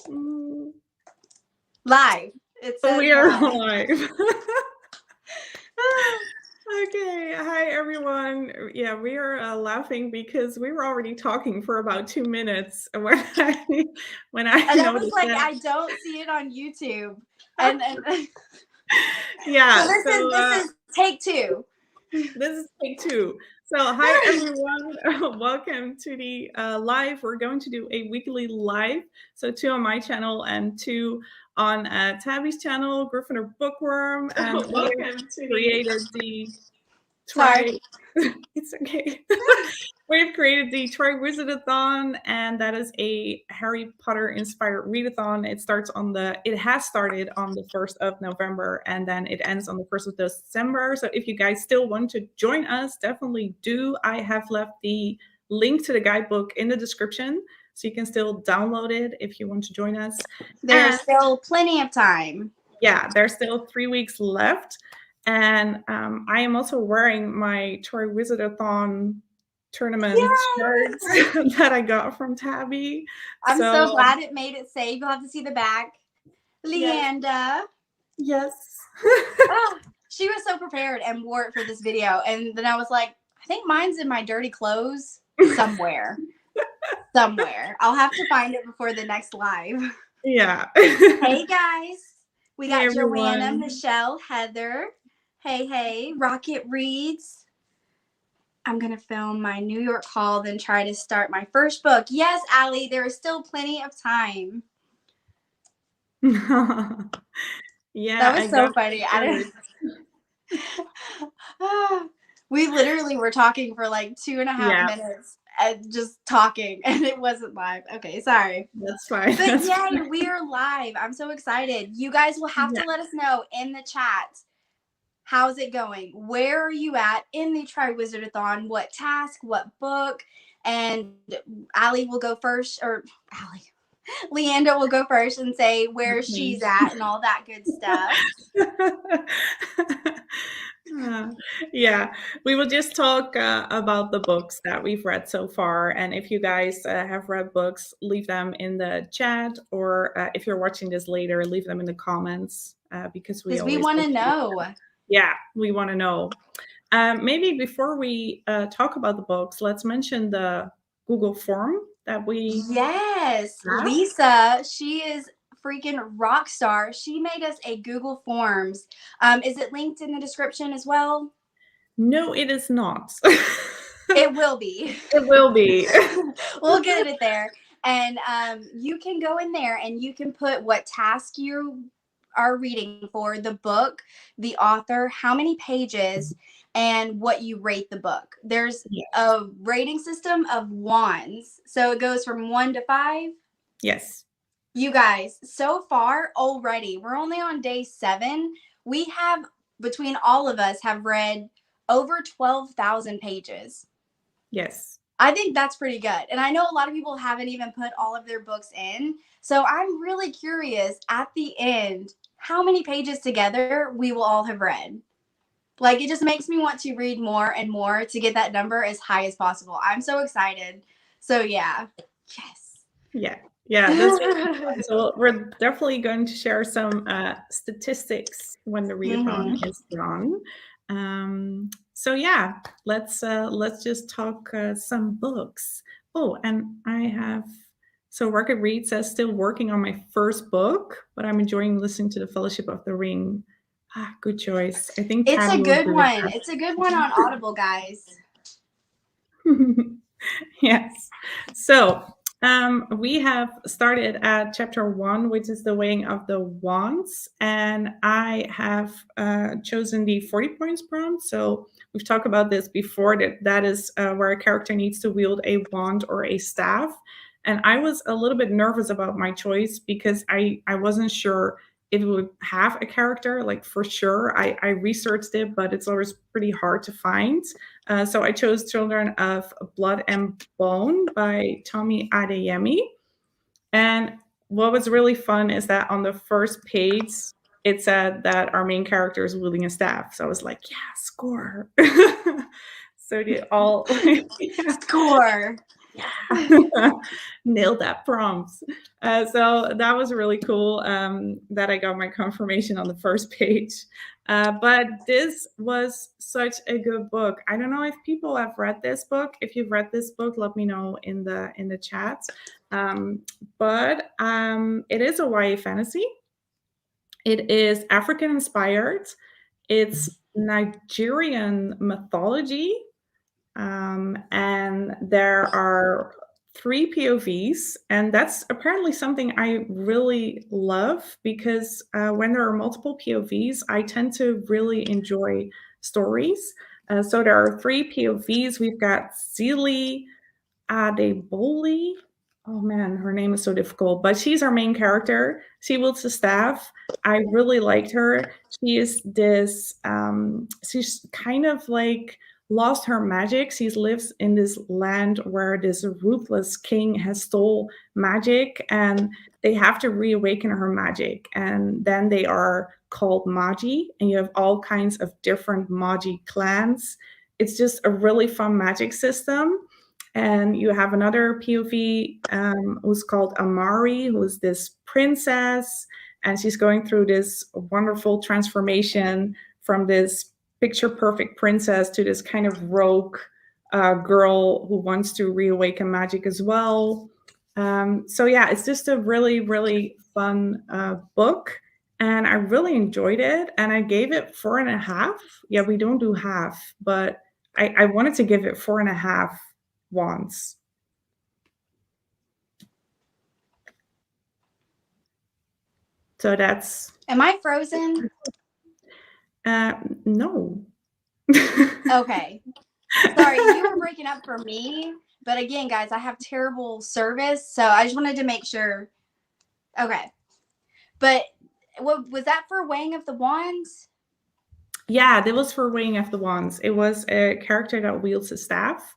Mm, Live. It says we are live. live. Okay, hi everyone. Yeah, we are laughing because we were already talking for about 2 minutes when I And I was noticed like, that. I don't see it on YouTube. And Yeah, so this is take two. this is take 2. So hi everyone, welcome to the live. We're going to do a weekly live. So 2 on my channel and 2 on Tabby's channel, Gryffindor Bookworm, and welcome to created the Sorry. It's okay. We've created the Triwizard-a-Thon, and that is a Harry Potter inspired readathon. It has started on the 1st of November, and then it ends on the 1st of December. So if you guys still want to join us, definitely do. I have left the link to the guidebook in the description, so you can still download it if you want to join us. There's still plenty of time. Yeah, there's still 3 weeks left. And I am also wearing my Triwizard-a-Thon tournament shirt that I got from Tabby. I'm so glad it made it safe. You'll have to see the back. Leanda. Yes. Oh, she was so prepared and wore it for this video. And then I was like, I think mine's in my dirty clothes somewhere. Somewhere. I'll have to find it before the next live. Yeah. Hey, guys. We got Hey, Joanna, everyone. Michelle, Heather. Hey. Rocket reads. I'm going to film my New York haul, then try to start my first book. Yes, Allie, there is still plenty of time. Yeah. That was so funny. We literally were talking for like 2.5 minutes and just talking, and it wasn't live. Okay, sorry. That's fine. But yay, we are live. I'm so excited. You guys will have to let us know in the chat. How's it going? Where are you at in the Triwizard-a-Thon? What task? What book? And Allie will go first, or Leanda will go first and say where she's at and all that good stuff. Yeah, we will just talk about the books that we've read so far. And if you guys have read books, leave them in the chat, or if you're watching this later, leave them in the comments because we want to know. Yeah, we want to know. Maybe before we talk about the books, let's mention the Google form that we have. Lisa, she is freaking rock star. She made us a Google Forms. Is it linked in the description as well? No, it is not. It will be. It will be. We'll get it there. And you can go in there and you can put what task you are reading for, the book, the author, how many pages, and what you rate the book. There's a rating system of wands. So it goes from 1 to 5. Yes. You guys, so far already, we're only on day 7. We have, between all of us, have read over 12,000 pages. Yes. I think that's pretty good. And I know a lot of people haven't even put all of their books in. So I'm really curious at the end, how many pages together we will all have read. Like, it just makes me want to read more and more to get that number as high as possible. I'm so excited. So yeah. Yes. Yeah, that's so we're definitely going to share some statistics when the readathon is done. So yeah, let's just talk some books. Oh, and so Rocket Read says still working on my first book, but I'm enjoying listening to the Fellowship of the Ring. Good choice. I think it's a good one. It's a good one on Audible, guys. Yes. So we have started at chapter 1, which is the weighing of the wands, and I have chosen the 40 points prompt. So we've talked about this before, that is where a character needs to wield a wand or a staff. And I was a little bit nervous about my choice because I wasn't sure if it would have a character, like for sure. I researched it, but it's always pretty hard to find. So I chose Children of Blood and Bone by Tomi Adeyemi. And what was really fun is that on the first page, it said that our main character is wielding a staff. So I was like, yeah, score. So they all score. Nailed that prompt. So that was really cool that I got my confirmation on the first page. But this was such a good book. I don't know if people have read this book. If you've read this book, let me know in the chat. But it is a YA fantasy. It is African inspired. It's Nigerian mythology. And there are 3 POVs, and that's apparently something I really love because when there are multiple POVs, I tend to really enjoy stories. So there are 3 POVs. We've got Zili Adeboli. Oh man, her name is so difficult, but she's our main character. She wields the staff. I really liked her. She is this, she's kind of like lost her magic. She lives in this land where this ruthless king has stole magic and they have to reawaken her magic. And then they are called Magi, and you have all kinds of different Magi clans. It's just a really fun magic system. And you have another POV who's called Amari, who's this princess, and she's going through this wonderful transformation from this picture perfect princess to this kind of rogue girl who wants to reawaken magic as well. So yeah, it's just a really, really fun book. And I really enjoyed it. And I gave it 4.5. Yeah, we don't do half, but I wanted to give it 4.5 wands. So that's. Am I frozen? No. Okay. Sorry, you were breaking up for me. But again, guys, I have terrible service, so I just wanted to make sure. Okay. But what was that for Weighing of the Wands? Yeah, that was for Weighing of the Wands. It was a character that wields a staff.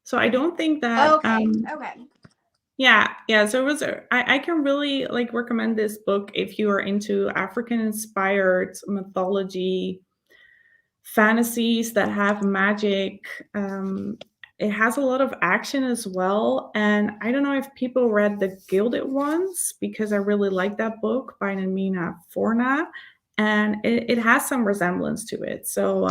So I don't think that. Okay. Okay. Yeah. So it was. I can really like recommend this book if you are into African-inspired mythology, fantasies that have magic. It has a lot of action as well. And I don't know if people read The Gilded Ones because I really like that book by Namina Forna. And it has some resemblance to it. So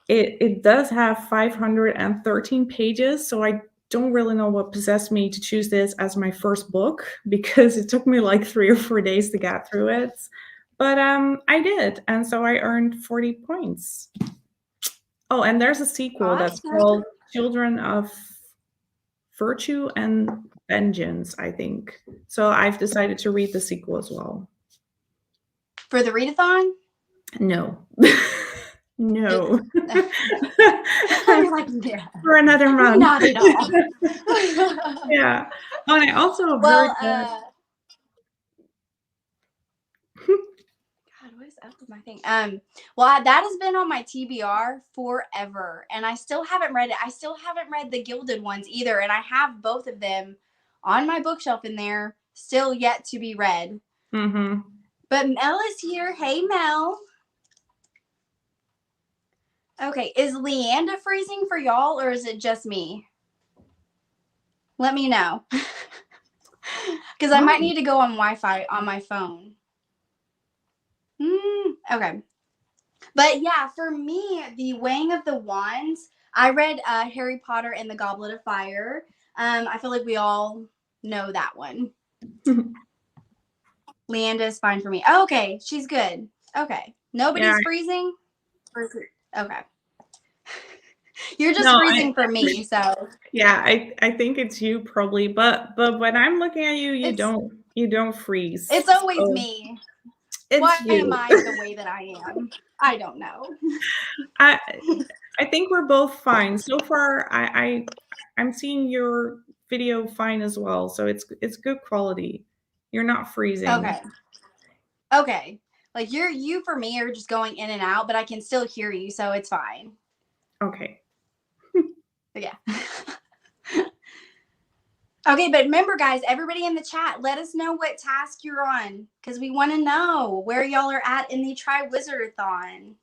it does have 513 pages. So I don't really know what possessed me to choose this as my first book because it took me like 3 or 4 days to get through it. But I did, and so I earned 40 points. Oh, and there's a sequel that's called Children of Virtue and Vengeance, I think. So I've decided to read the sequel as well. For the readathon? No. No. I'm like, yeah. For another month. Not at all. Yeah. Oh, and I also well, heard that. God, what is up with my thing? Well, that has been on my TBR forever, and I still haven't read it. I still haven't read the Gilded Ones either, and I have both of them on my bookshelf in there, still yet to be read. Mm-hmm. But Mel is here. Hey, Mel. Okay, is Leanda freezing for y'all, or is it just me? Let me know. Because I might need to go on Wi-Fi on my phone. Okay. But yeah, for me, the Weighing of the Wands, I read Harry Potter and the Goblet of Fire. I feel like we all know that one. Leanda is fine for me. Oh, okay, she's good. Okay. Nobody's freezing? Okay. You're just freezing for me, so. Yeah, I think it's you probably, but when I'm looking at you, you don't freeze. It's always me. Why am I the way that I am? I don't know. I think we're both fine so far. I'm seeing your video fine as well, so it's good quality. You're not freezing. Okay. Like you for me are just going in and out, but I can still hear you, so it's fine. Okay. Yeah. Okay, but remember, guys, everybody in the chat, let us know what task you're on, because we want to know where y'all are at in the Triwizard-a-Thon.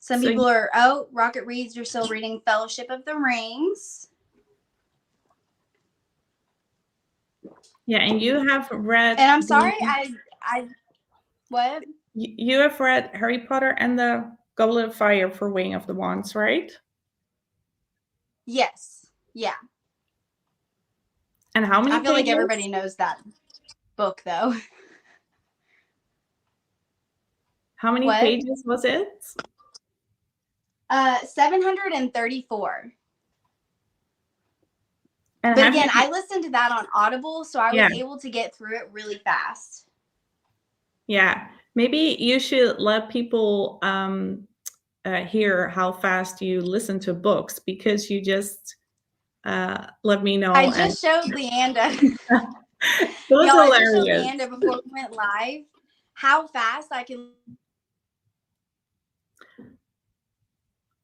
Some So people are, Rocket reads, you're still reading Fellowship of the Rings. yeah, and you have read. And I'm sorry, what? You have read Harry Potter and the Goblet of Fire for Wing of the Wands, right? Yes. Yeah. And how many I feel pages? like everybody knows that book, though. How many What? pages was it? 734. And But have again, you, I listened to that on Audible, so I yeah, was able to get through it really fast. yeah. Maybe you should let people hear how fast you listen to books, because you just let me know. I And just showed Leanda. it was Y'all, I just showed hilarious. Leanda before we went live how fast I can.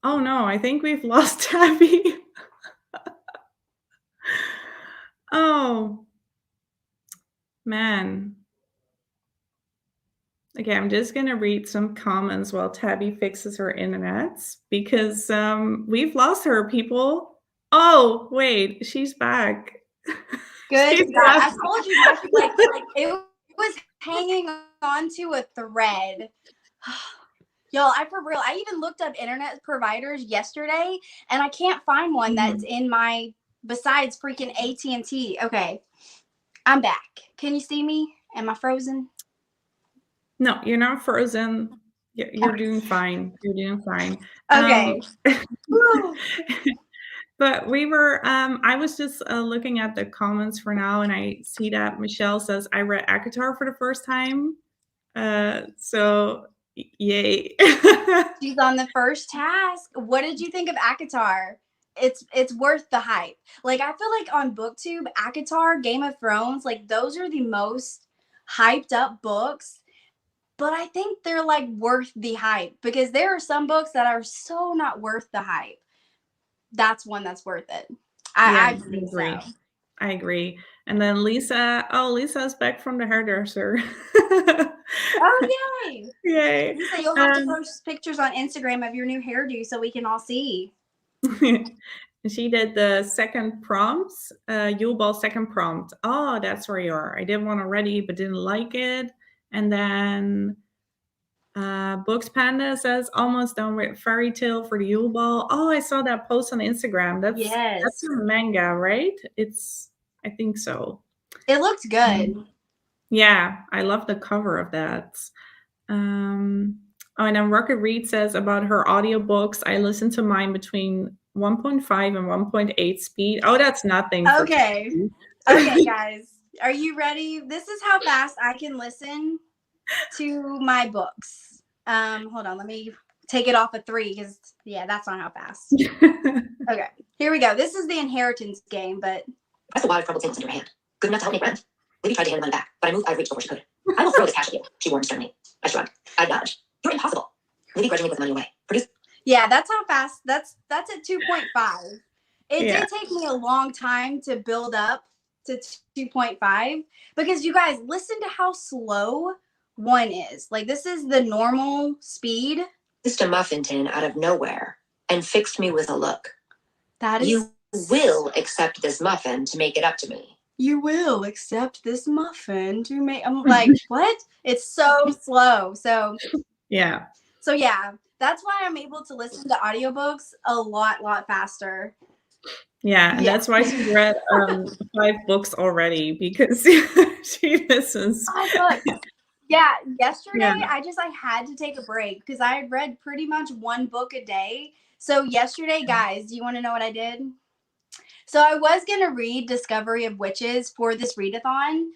Oh no, I think we've lost Tabby. Oh man. Okay, I'm just gonna read some comments while Tabby fixes her internet, because we've lost her, people. Oh wait, she's back. Good. She's God, back. I told you guys, like it was hanging onto a thread. Y'all, I even looked up internet providers yesterday, and I can't find one that's in my, besides freaking AT&T. Okay, I'm back. Can you see me? Am I frozen? No, you're not frozen. You're doing fine. You're doing fine. Okay. But we were, I was just looking at the comments for now, and I see that Michelle says, I read ACOTAR for the first time. So, yay. She's on the first task. What did you think of ACOTAR? It's worth the hype. Like, I feel like on BookTube, ACOTAR, Game of Thrones, like those are the most hyped up books. But I think they're like worth the hype, because there are some books that are so not worth the hype. That's one that's worth it. Yeah, I believe so. I agree. And then Lisa's back from the hairdresser. Oh, yay. Yay. Lisa, you'll have to post pictures on Instagram of your new hairdo so we can all see. She did the second prompts, Yule Ball second prompt. Oh, that's where you are. I did one already, but didn't like it. And then Books Panda says almost done with Fairy Tale for the Yule Ball. Oh, I saw that post on Instagram. That's a manga, right? I think so. It looked good. Yeah, I love the cover of that. Oh, and then Rocket Reed says about her audiobooks, I listen to mine between 1.5 and 1.8 speed. Oh, that's nothing. Okay. Okay, guys. Are you ready? This is how fast I can listen to my books. Hold on. Let me take it off of 3, because, yeah, that's not how fast. Okay. Here we go. This is the inheritance game, but... Press the wad of crumbled tables in your hand. Good enough to help make rent. Libby tried to hand the money back, but I moved out of reach before she could. I will throw this cash at you, she warned sternly. I shrugged. I nudged. You're impossible. Libby grudgingly put the money away. Produce. Yeah, that's how fast. That's at 2.5. It Yeah. did take me a long time to build up to 2.5, because you guys, listen to how slow 1 is. Like, this is the normal speed. Just a muffin tin out of nowhere and fixed me with a look. That is. You will accept this muffin to make it up to me. You will accept this muffin to make. I'm like, what? It's so slow. So yeah. So yeah, that's why I'm able to listen to audiobooks a lot faster. Yeah, and that's why she read 5 books already, because she listens. 5 books. Yeah, yesterday I had to take a break because I had read pretty much 1 book a day. So yesterday, guys, do you want to know what I did? So I was going to read Discovery of Witches for this readathon,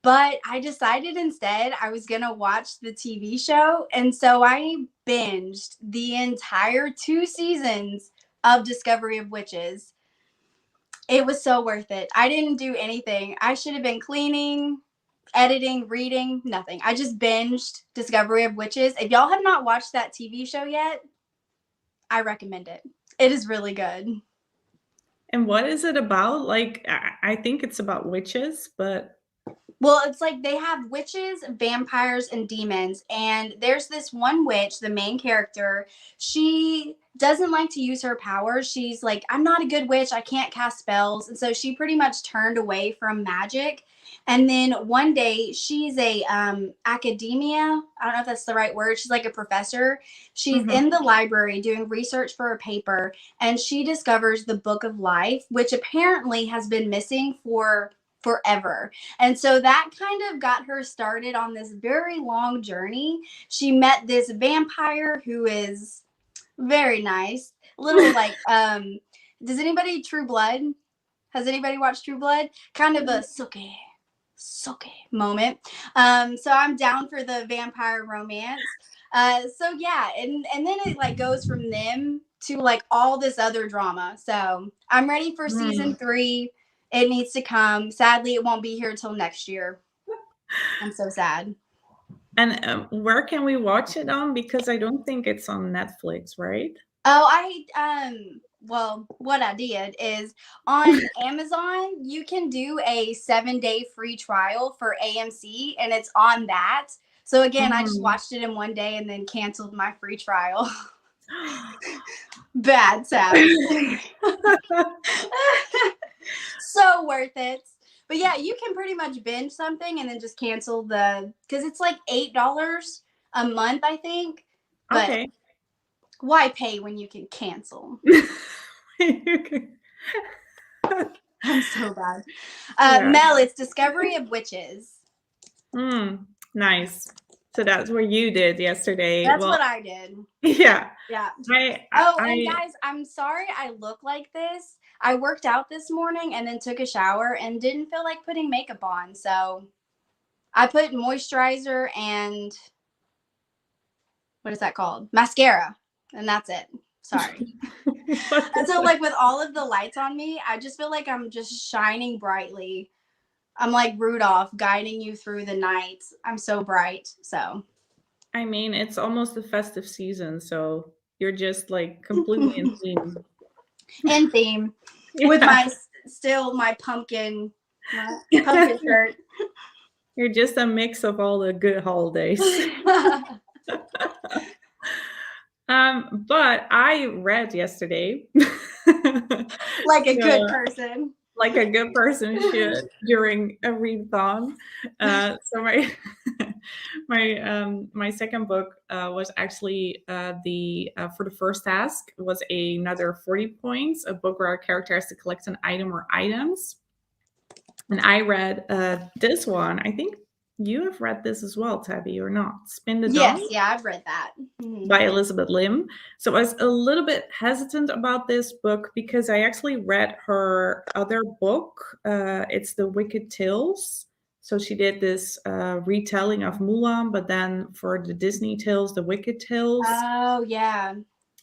but I decided instead I was going to watch the TV show. And so I binged the entire 2 seasons of Discovery of Witches. It was so worth it. I didn't do anything. I should have been cleaning, editing, reading, nothing. I just binged Discovery of Witches. If y'all have not watched that TV show yet, I recommend it. It is really good. And what is it about? Like, I think it's about witches, but Well, it's like they have witches, vampires, and demons. And there's this one witch, the main character. She doesn't like to use her powers. She's like, I'm not a good witch. I can't cast spells. And so she pretty much turned away from magic. And then one day she's a academia. I don't know if that's the right word. She's like a professor. She's in the library doing research for a paper. And she discovers the Book of Life, which apparently has been missing for forever. And so that kind of got her started on this very long journey. She met this vampire who is very nice. Little like, does anybody True Blood? Has anybody watched True Blood? Kind of a soke moment. So I'm down for the vampire romance. So yeah, and then it like goes from them to like all this other drama. So I'm ready for season 3. It needs to come. Sadly, it won't be here till next year. I'm so sad. And where can we watch it on? Because I don't think it's on Netflix, right? Oh, well, what I did is on Amazon, you can do a 7-day free trial for AMC, and it's on that. So again, I just watched it in one day and then canceled my free trial. Bad, sad. So worth it. But yeah, you can pretty much binge something and then just cancel because it's like $8 a month, I think. But Okay. why pay when you can cancel? I'm so bad. Mel, it's Discovery of Witches. Nice. So that's what you did yesterday. That's what I did. Yeah. Yeah. And guys, I'm sorry I look like this. I worked out this morning and then took a shower and didn't feel like putting makeup on. So I put moisturizer and what is that called? Mascara. And that's it. Sorry. And so like with all of the lights on me, I just feel like I'm just shining brightly. I'm like Rudolph guiding you through the night. I'm so bright. So I mean, it's almost the festive season, so you're just like completely in theme. In theme. Yeah. With my pumpkin shirt. You're just a mix of all the good holidays. But I read yesterday. Like a good person. Like a good person should during a readathon. So my second book was actually for the first task was another 40 points, a book where our character has to collect an item or items. And I read this one. I think you have read this as well, Tabby, or not? Spin the Dawn? Yes, yeah, I've read that. By Elizabeth Lim. So I was a little bit hesitant about this book because I actually read her other book. It's The Wicked Tales. So she did this retelling of Mulan, but then for the Disney Tales, The Wicked Tales. Oh, yeah.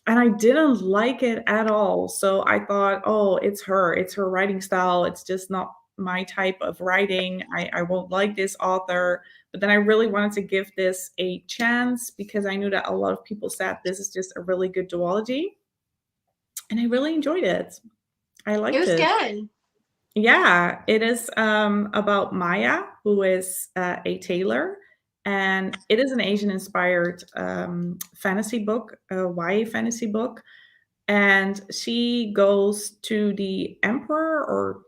And I didn't like it at all. So I thought, oh, it's her writing style. It's just not my type of writing. I won't like this author. But then I really wanted to give this a chance because I knew that a lot of people said this is just a really good duology. And I really enjoyed it. I liked it. It was good. Yeah, it is about Maya, who is a tailor. And it is an Asian-inspired fantasy book, a YA fantasy book. And she goes to the emperor, or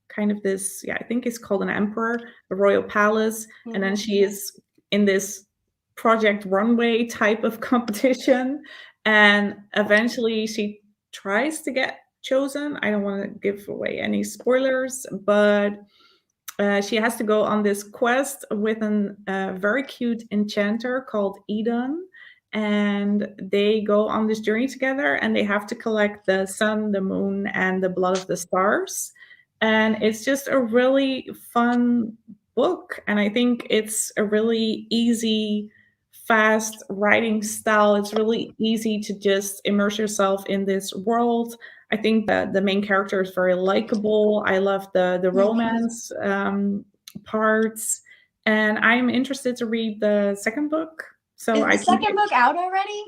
kind of this, I think it's called an emperor, a royal palace. Mm-hmm. And then she is in this Project Runway type of competition. And eventually she tries to get chosen. I don't want to give away any spoilers, but she has to go on this quest with a very cute enchanter called Eden. And they go on this journey together and they have to collect the sun, the moon, and the blood of the stars. And it's just a really fun book. And I think it's a really easy, fast writing style. It's really easy to just immerse yourself in this world. I think that the main character is very likable. I love the romance parts. And I'm interested to read the second book. So is the second book out already?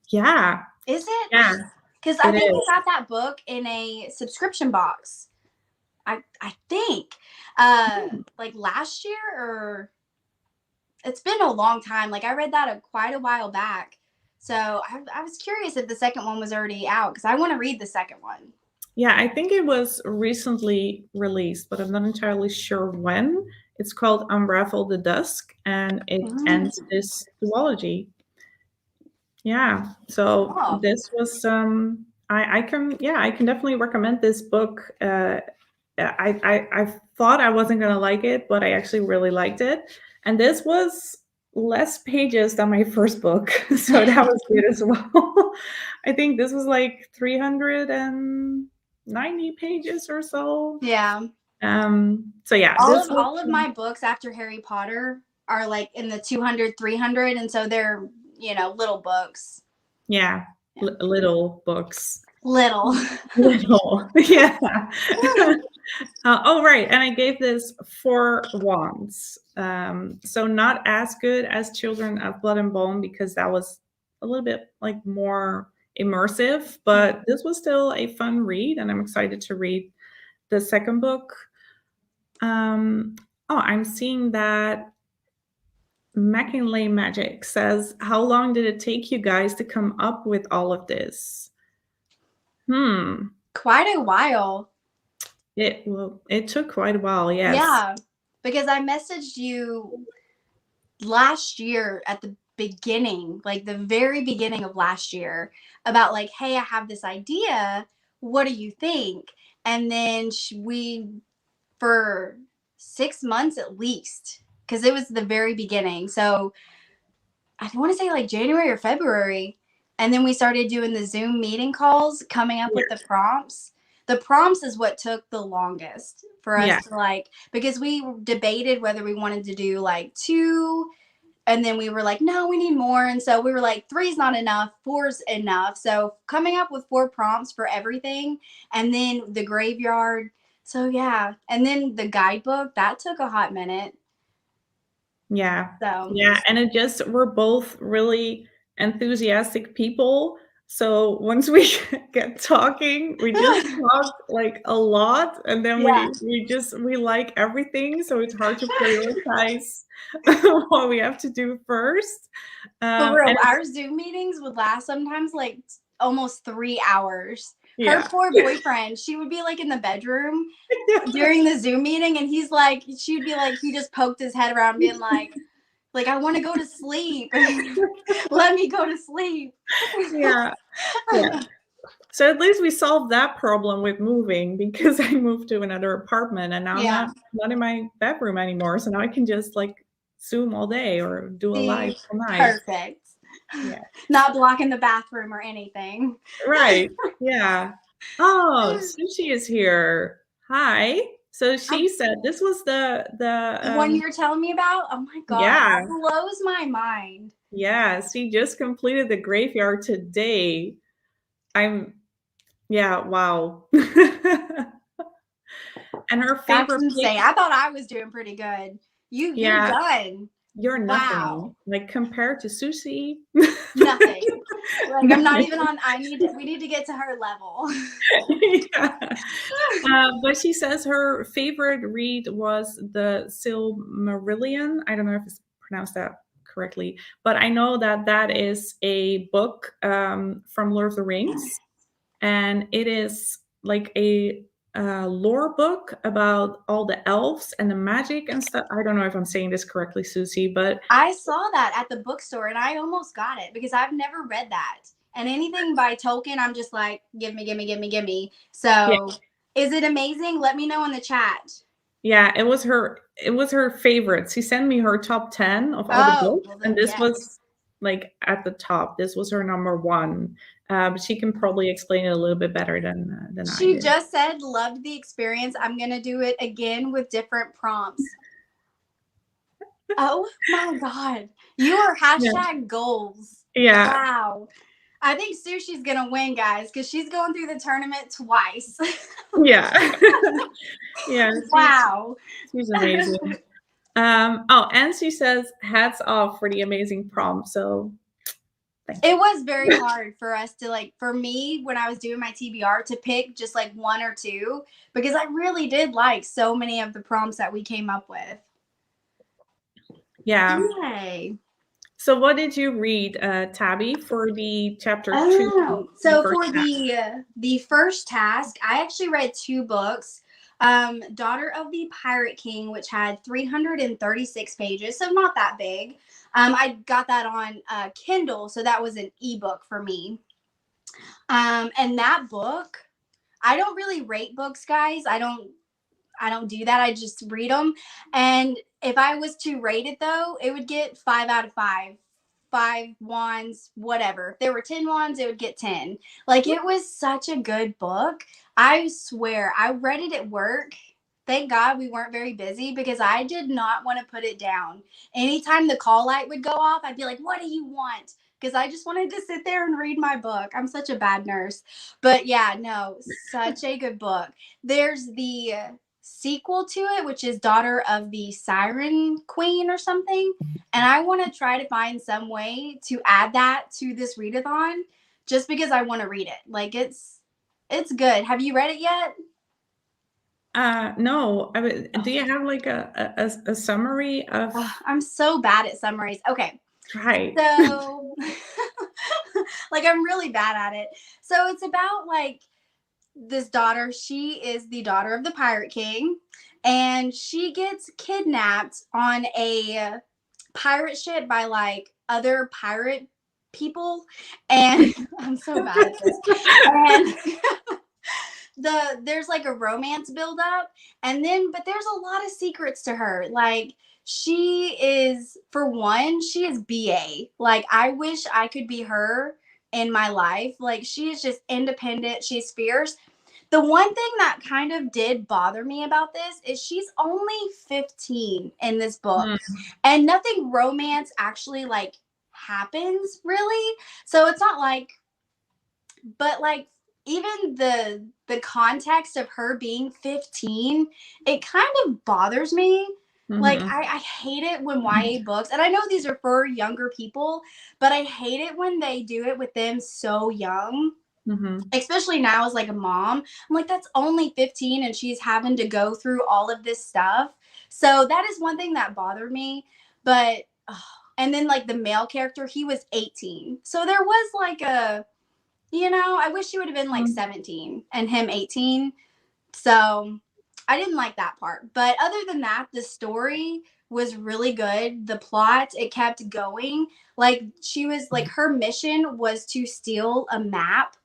Yeah. Is it? Yeah. Because I think we got that book in a subscription box. I think like last year, or it's been a long time. Like I read that quite a while back. So I was curious if the second one was already out because I want to read the second one. Yeah, I think it was recently released, but I'm not entirely sure when. It's called Unravel the Dusk, and it ends this duology. Yeah, so Oh. this was I can definitely recommend this book. I thought I wasn't gonna like it, but I actually really liked it. And this was less pages than my first book, so that was good as well. I think this was like 390 pages or so. Yeah. So yeah, all of my books after Harry Potter are like in the 200, 300, and so they're, you know, little books. Yeah, little books. Little. Yeah. Oh, right. And I gave this 4 wands. So not as good as Children of Blood and Bone because that was a little bit like more immersive, but this was still a fun read, and I'm excited to read the second book. I'm seeing that Mackinlay Magic says, how long did it take you guys to come up with all of this? Quite a while. It took quite a while, yes. Yeah, because I messaged you last year at the beginning, like the very beginning of last year, about like, hey, I have this idea. What do you think? And then we, for 6 months at least, because it was the very beginning. So I want to say like January or February. And then we started doing the Zoom meeting calls, coming up with the prompts. The prompts is what took the longest for us to like, because we debated whether we wanted to do like 2, and then we were like, no, we need more. And so we were like, 3's not enough, 4's enough. So coming up with 4 prompts for everything, and then the graveyard. So yeah, and then the guidebook, that took a hot minute. Yeah. So Yeah, and we're both really enthusiastic people. So once we get talking, we just talk like a lot, and then we like everything. So it's hard to prioritize what we have to do first. For real, our Zoom meetings would last sometimes like almost 3 hours. Her poor boyfriend, she would be like in the bedroom during the Zoom meeting, and he's like, she'd be like, he just poked his head around being like, I want to go to sleep. Let me go to sleep. Yeah. So at least we solved that problem with moving, because I moved to another apartment, and now I'm not in my bedroom anymore. So now I can just like Zoom all day or do a live all night. Perfect. Yeah. Not blocking the bathroom or anything. Right. Yeah. Oh, Sushi is here. Hi. So she said this was the one you're telling me about. Oh my god! Yeah. It blows my mind. Yeah, she just completed the graveyard today. Wow. And her favorite. That's insane. I thought I was doing pretty good. You're done. You're nothing. Wow. Like compared to Susie. Nothing. Like I'm not even on. We need to get to her level. But she says her favorite read was the Silmarillion. I don't know if it's pronounced that correctly, but I know that is a book from Lord of the Rings, and it is like a lore book about all the elves and the magic and stuff. I don't know if I'm saying this correctly, Susie, but I saw that at the bookstore and I almost got it because I've never read that. And anything by Tolkien, I'm just like, give me. So is it amazing? Let me know in the chat. Yeah, it was her favorite. She sent me her top 10 of all the books, and this was like at the top. This was her number 1. But she can probably explain it a little bit better than I did. She just said, loved the experience. I'm going to do it again with different prompts. Oh my God. You are #goals. Yeah. Wow. I think Sushi's going to win, guys, because she's going through the tournament twice. Yeah. Yeah. Wow. She's amazing. And she says, hats off for the amazing prompt. So It was very hard for us to like, for me, when I was doing my TBR, to pick just like one or two, because I really did like so many of the prompts that we came up with. Yeah. Yay. So what did you read, Tabby, for the chapter 2? Oh, so first for task? the first task, I actually read 2 books. Daughter of the Pirate King, which had 336 pages, so not that big. I got that on Kindle, so that was an ebook for me. And that book, I don't really rate books, guys. I don't do that. I just read them. And if I was to rate it though, it would get 5 out of 5. 5 wands, whatever. If there were 10 wands, it would get 10. Like, it was such a good book. I swear, I read it at work. Thank God we weren't very busy, because I did not want to put it down. Anytime the call light would go off, I'd be like, what do you want? Because I just wanted to sit there and read my book. I'm such a bad nurse. But yeah, no, such a good book. There's the sequel to it, which is Daughter of the Siren Queen or something. And I want to try to find some way to add that to this readathon, just because I want to read it. Like, it's good. Have you read it yet? No. Do you have like a summary of? I'm so bad at summaries. Okay. Right. So, like, I'm really bad at it. So it's about like this daughter. She is the daughter of the Pirate King, and she gets kidnapped on a pirate ship by like other pirate people. And I'm so bad at this. And there's like a romance build up, and then but there's a lot of secrets to her. Like, she is, for one, she is BA. Like, I wish I could be her in my life. Like, she is just independent, she's fierce. The one thing that kind of did bother me about this is she's only 15 in this book, and nothing romance actually like happens really. So it's not like, but like, even the context of her being 15, it kind of bothers me. Like, I hate it when YA books, and I know these are for younger people, but I hate it when they do it with them so young. Especially now as like a mom, I'm like, that's only 15 and she's having to go through all of this stuff. So that is one thing that bothered me. But and then like the male character, he was 18, so there was like a, I wish she would have been like 17 and him 18. So I didn't like that part. But other than that, the story was really good. The plot, it kept going. Like, she was like, her mission was to steal a map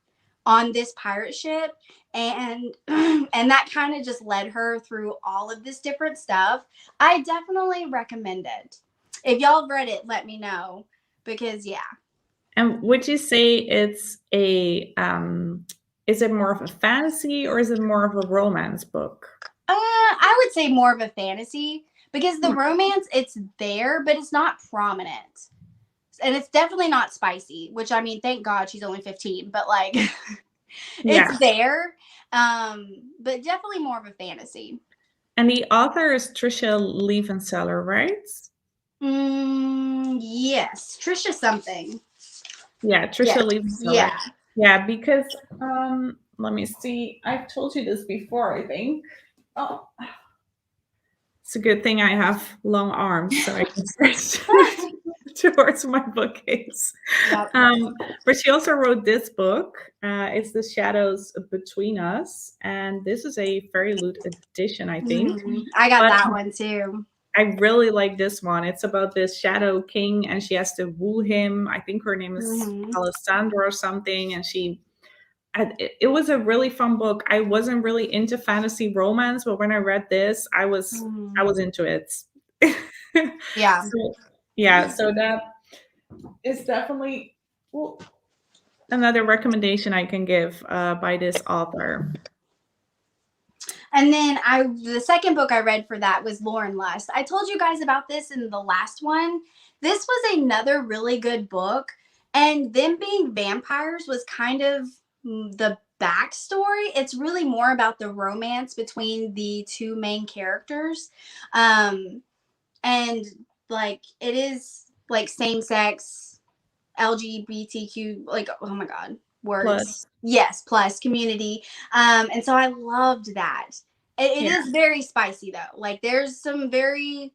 on this pirate ship, and and that kind of just led her through all of this different stuff. I definitely recommend it. If y'all have read it, let me know, because yeah. And would you say it's a is it more of a fantasy or is it more of a romance book? I would say more of a fantasy, because the romance, it's there, but it's not prominent. And it's definitely not spicy, which, I mean, thank God she's only 15, but like, it's there. But definitely more of a fantasy. And the author is Trisha Levenseller, right? Yes, Trisha something. Yeah, Trisha Levenseller. Yeah. Yeah, because let me see. I've told you this before, I think. Oh, it's a good thing I have long arms, so I can stretch towards my bookcase. Yep. But she also wrote this book. It's The Shadows Between Us, and this is a Fairy Loot edition, I think. I got that one too. I really like this one. It's about this Shadow King, and she has to woo him. I think her name is Alessandra or something, and it was a really fun book. I wasn't really into fantasy romance, but when I read this, I was into it. Yeah. So that is definitely another recommendation I can give by this author. And then the second book I read for that was Lauren Lust. I told you guys about this in the last one. This was another really good book, and them being vampires was kind of the backstory. It's really more about the romance between the two main characters. And like, it is like same-sex LGBTQ, like, oh my God, words. Plus. Yes, plus community. And so I loved that. It Yeah. is very spicy though. Like there's some very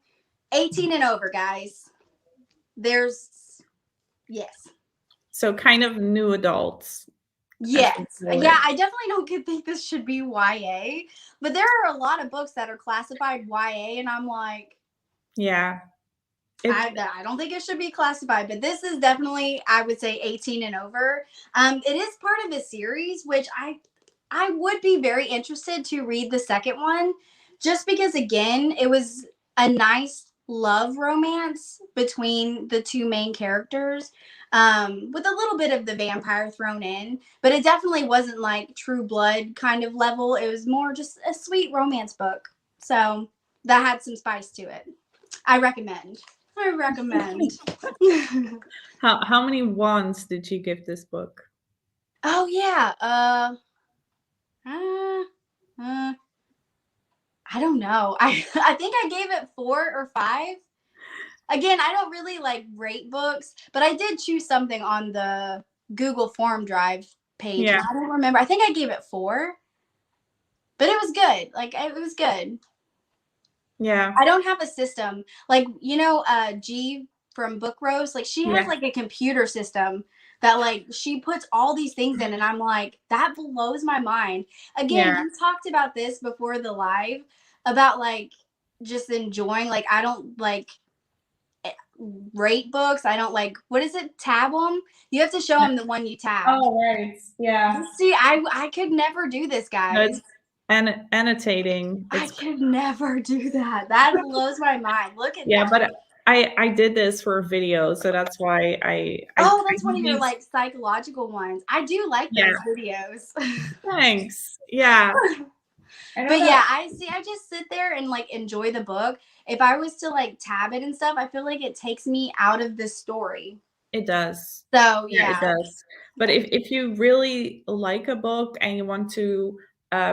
18 and over, guys. There's, yes. So kind of new adults. Yes. call Yeah, it. I definitely don't think this should be YA, but there are a lot of books that are classified YA, and I'm like, Yeah. I don't think it should be classified, but this is definitely, I would say, 18 and over. It is part of a series, which I would be very interested to read the second one, just because, again, it was a nice love romance between the two main characters, with a little bit of the vampire thrown in, but it definitely wasn't like True Blood kind of level. It was more just a sweet romance book. So that had some spice to it. I recommend. How many wands did you give this book? Oh yeah. I don't know. I think I gave it 4 or 5. Again, I don't really like rate books, but I did choose something on the Google Form Drive page. Yeah. I don't remember. I think I gave it 4. But it was good. Like it was good. Yeah. I don't have a system. Like, G from Book Rose, like she has like a computer system that like she puts all these things in, and I'm like, that blows my mind. Again, you talked about this before the live about like just enjoying, like I don't like rate books. I don't like, what is it? Tab them. You have to show them the one you tab. Oh, right. Yeah. See, I could never do this, guys. And annotating. I could never do that. That blows my mind. Look at that. But I did this for a video, so that's why that's one of your like psychological ones. I do like those videos. Thanks. Yeah. But yeah, I just sit there and like enjoy the book. If I was to like tab it and stuff, I feel like it takes me out of the story. It does. So it does. But if you really like a book and you want to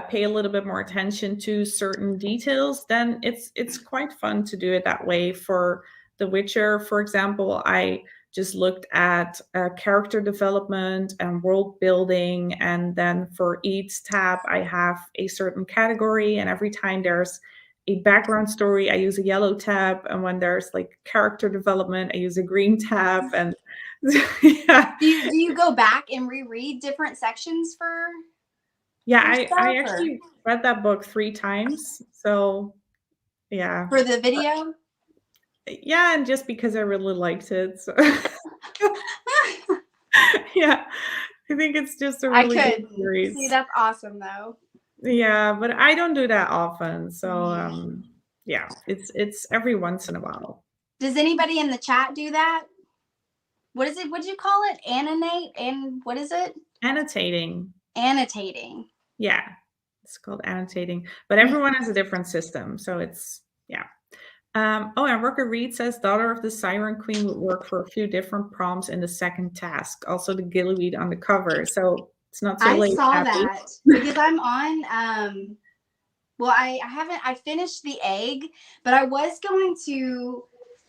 pay a little bit more attention to certain details, then it's quite fun to do it that way. For The Witcher, for example, I just looked at character development and world building, and then for each tab I have a certain category, and every time there's a background story I use a yellow tab, and when there's like character development I use a green tab. And yeah. Do you go back and reread different sections for? Yeah, I actually read that book 3 times. So, yeah. For the video? Yeah, and just because I really liked it. So. Yeah, I think it's just a really good series. See, that's awesome, though. Yeah, but I don't do that often. So, yeah, it's every once in a while. Does anybody in the chat do that? What is it? What did you call it? Animate? And what is it? Annotating. Annotating. Yeah, it's called annotating. But everyone has a different system. So it's, yeah. And Rocker Reed says Daughter of the Siren Queen would work for a few different prompts in the second task. Also the gillyweed on the cover. So it's not too late. I saw that because I'm on, well, I finished the egg, but I was going to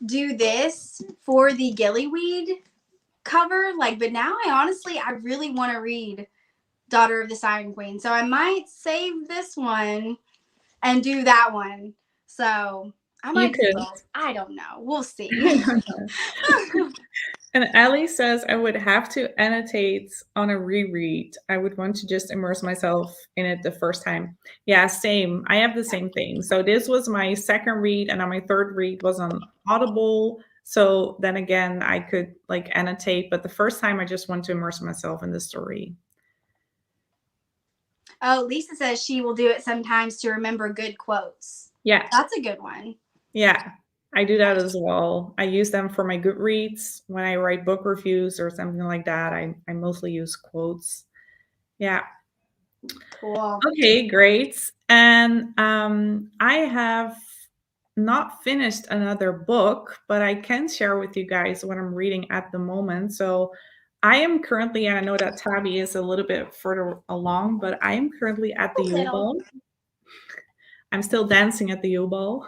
do this for the gillyweed cover. But now I really want to read Daughter of the Siren Queen. So I might save this one and do that one. So I might. I don't know. We'll see. And Ellie says, I would have to annotate on a reread. I would want to just immerse myself in it the first time. Yeah, same. I have the same thing. So this was my second read, and then my third read was on Audible. So then again, I could like annotate, but the first time I just want to immerse myself in the story. Oh, Lisa says she will do it sometimes to remember good quotes. Yeah. That's a good one. Yeah, I do that as well. I use them for my Goodreads when I write book reviews or something like that. I mostly use quotes. Yeah. Cool. Okay, great. And I have not finished another book, but I can share with you guys what I'm reading at the moment. So I am currently, and I know that Tabby is a little bit further along, but I am currently at the U-Ball. I'm still dancing at the U-Ball.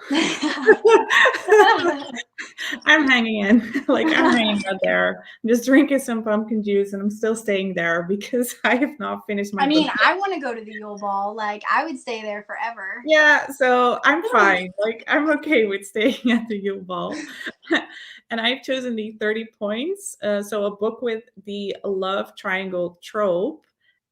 I'm hanging in. Like, I'm hanging out there. I'm just drinking some pumpkin juice, and I'm still staying there because I have not finished my I mean, book. I want to go to the Yule Ball. Like, I would stay there forever. Yeah, so I'm fine. Like, I'm okay with staying at the Yule Ball. And I've chosen the 30 points. So a book with the love triangle trope.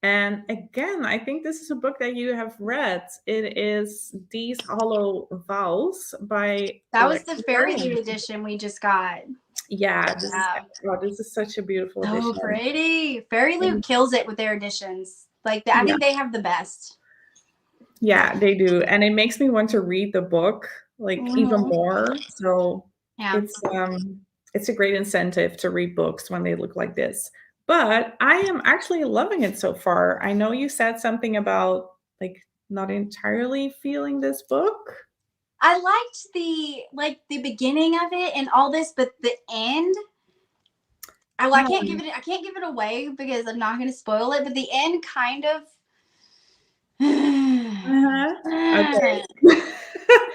And again, I think this is a book that you have read. It is These Hollow Vows by That was the Alexis Fairy Rowland. Loot edition we just got. Yeah, Yeah. this is such a beautiful So edition. pretty. Fairy Loot kills it with their editions. Like, I think they have the best. Yeah, they do. And it makes me want to read the book like even Mhm. more. So Yeah. it's a great incentive to read books when they look like this. But I am actually loving it so far. I know you said something about like not entirely feeling this book. I liked the beginning of it and all this, but the end. I can't give it away because I'm not going to spoil it. But the end kind of. Okay.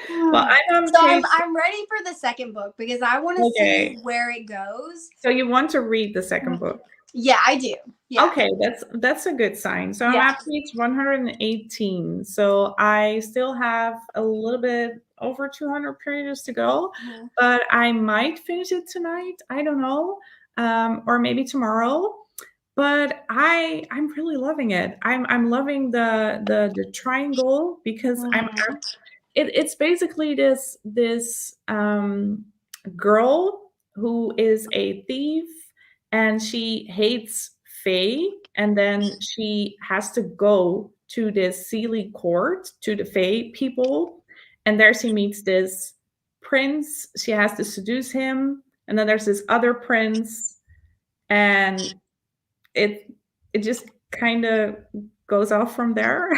Well, I'm on So page. I'm ready for the second book because I want to see where it goes. So you want to read the second book? Yeah, I do. Yeah. Okay, that's a good sign. So I'm Yeah. at page 118. So I still have a little bit over 200 pages to go, but I might finish it tonight. I don't know, or maybe tomorrow. But I'm really loving it. I'm loving the triangle because it's basically this girl who is a thief and she hates Fae, and then she has to go to this Sealy court to the Fae people, and there she meets this prince. She has to seduce him, and then there's this other prince, and it just kind of goes off from there.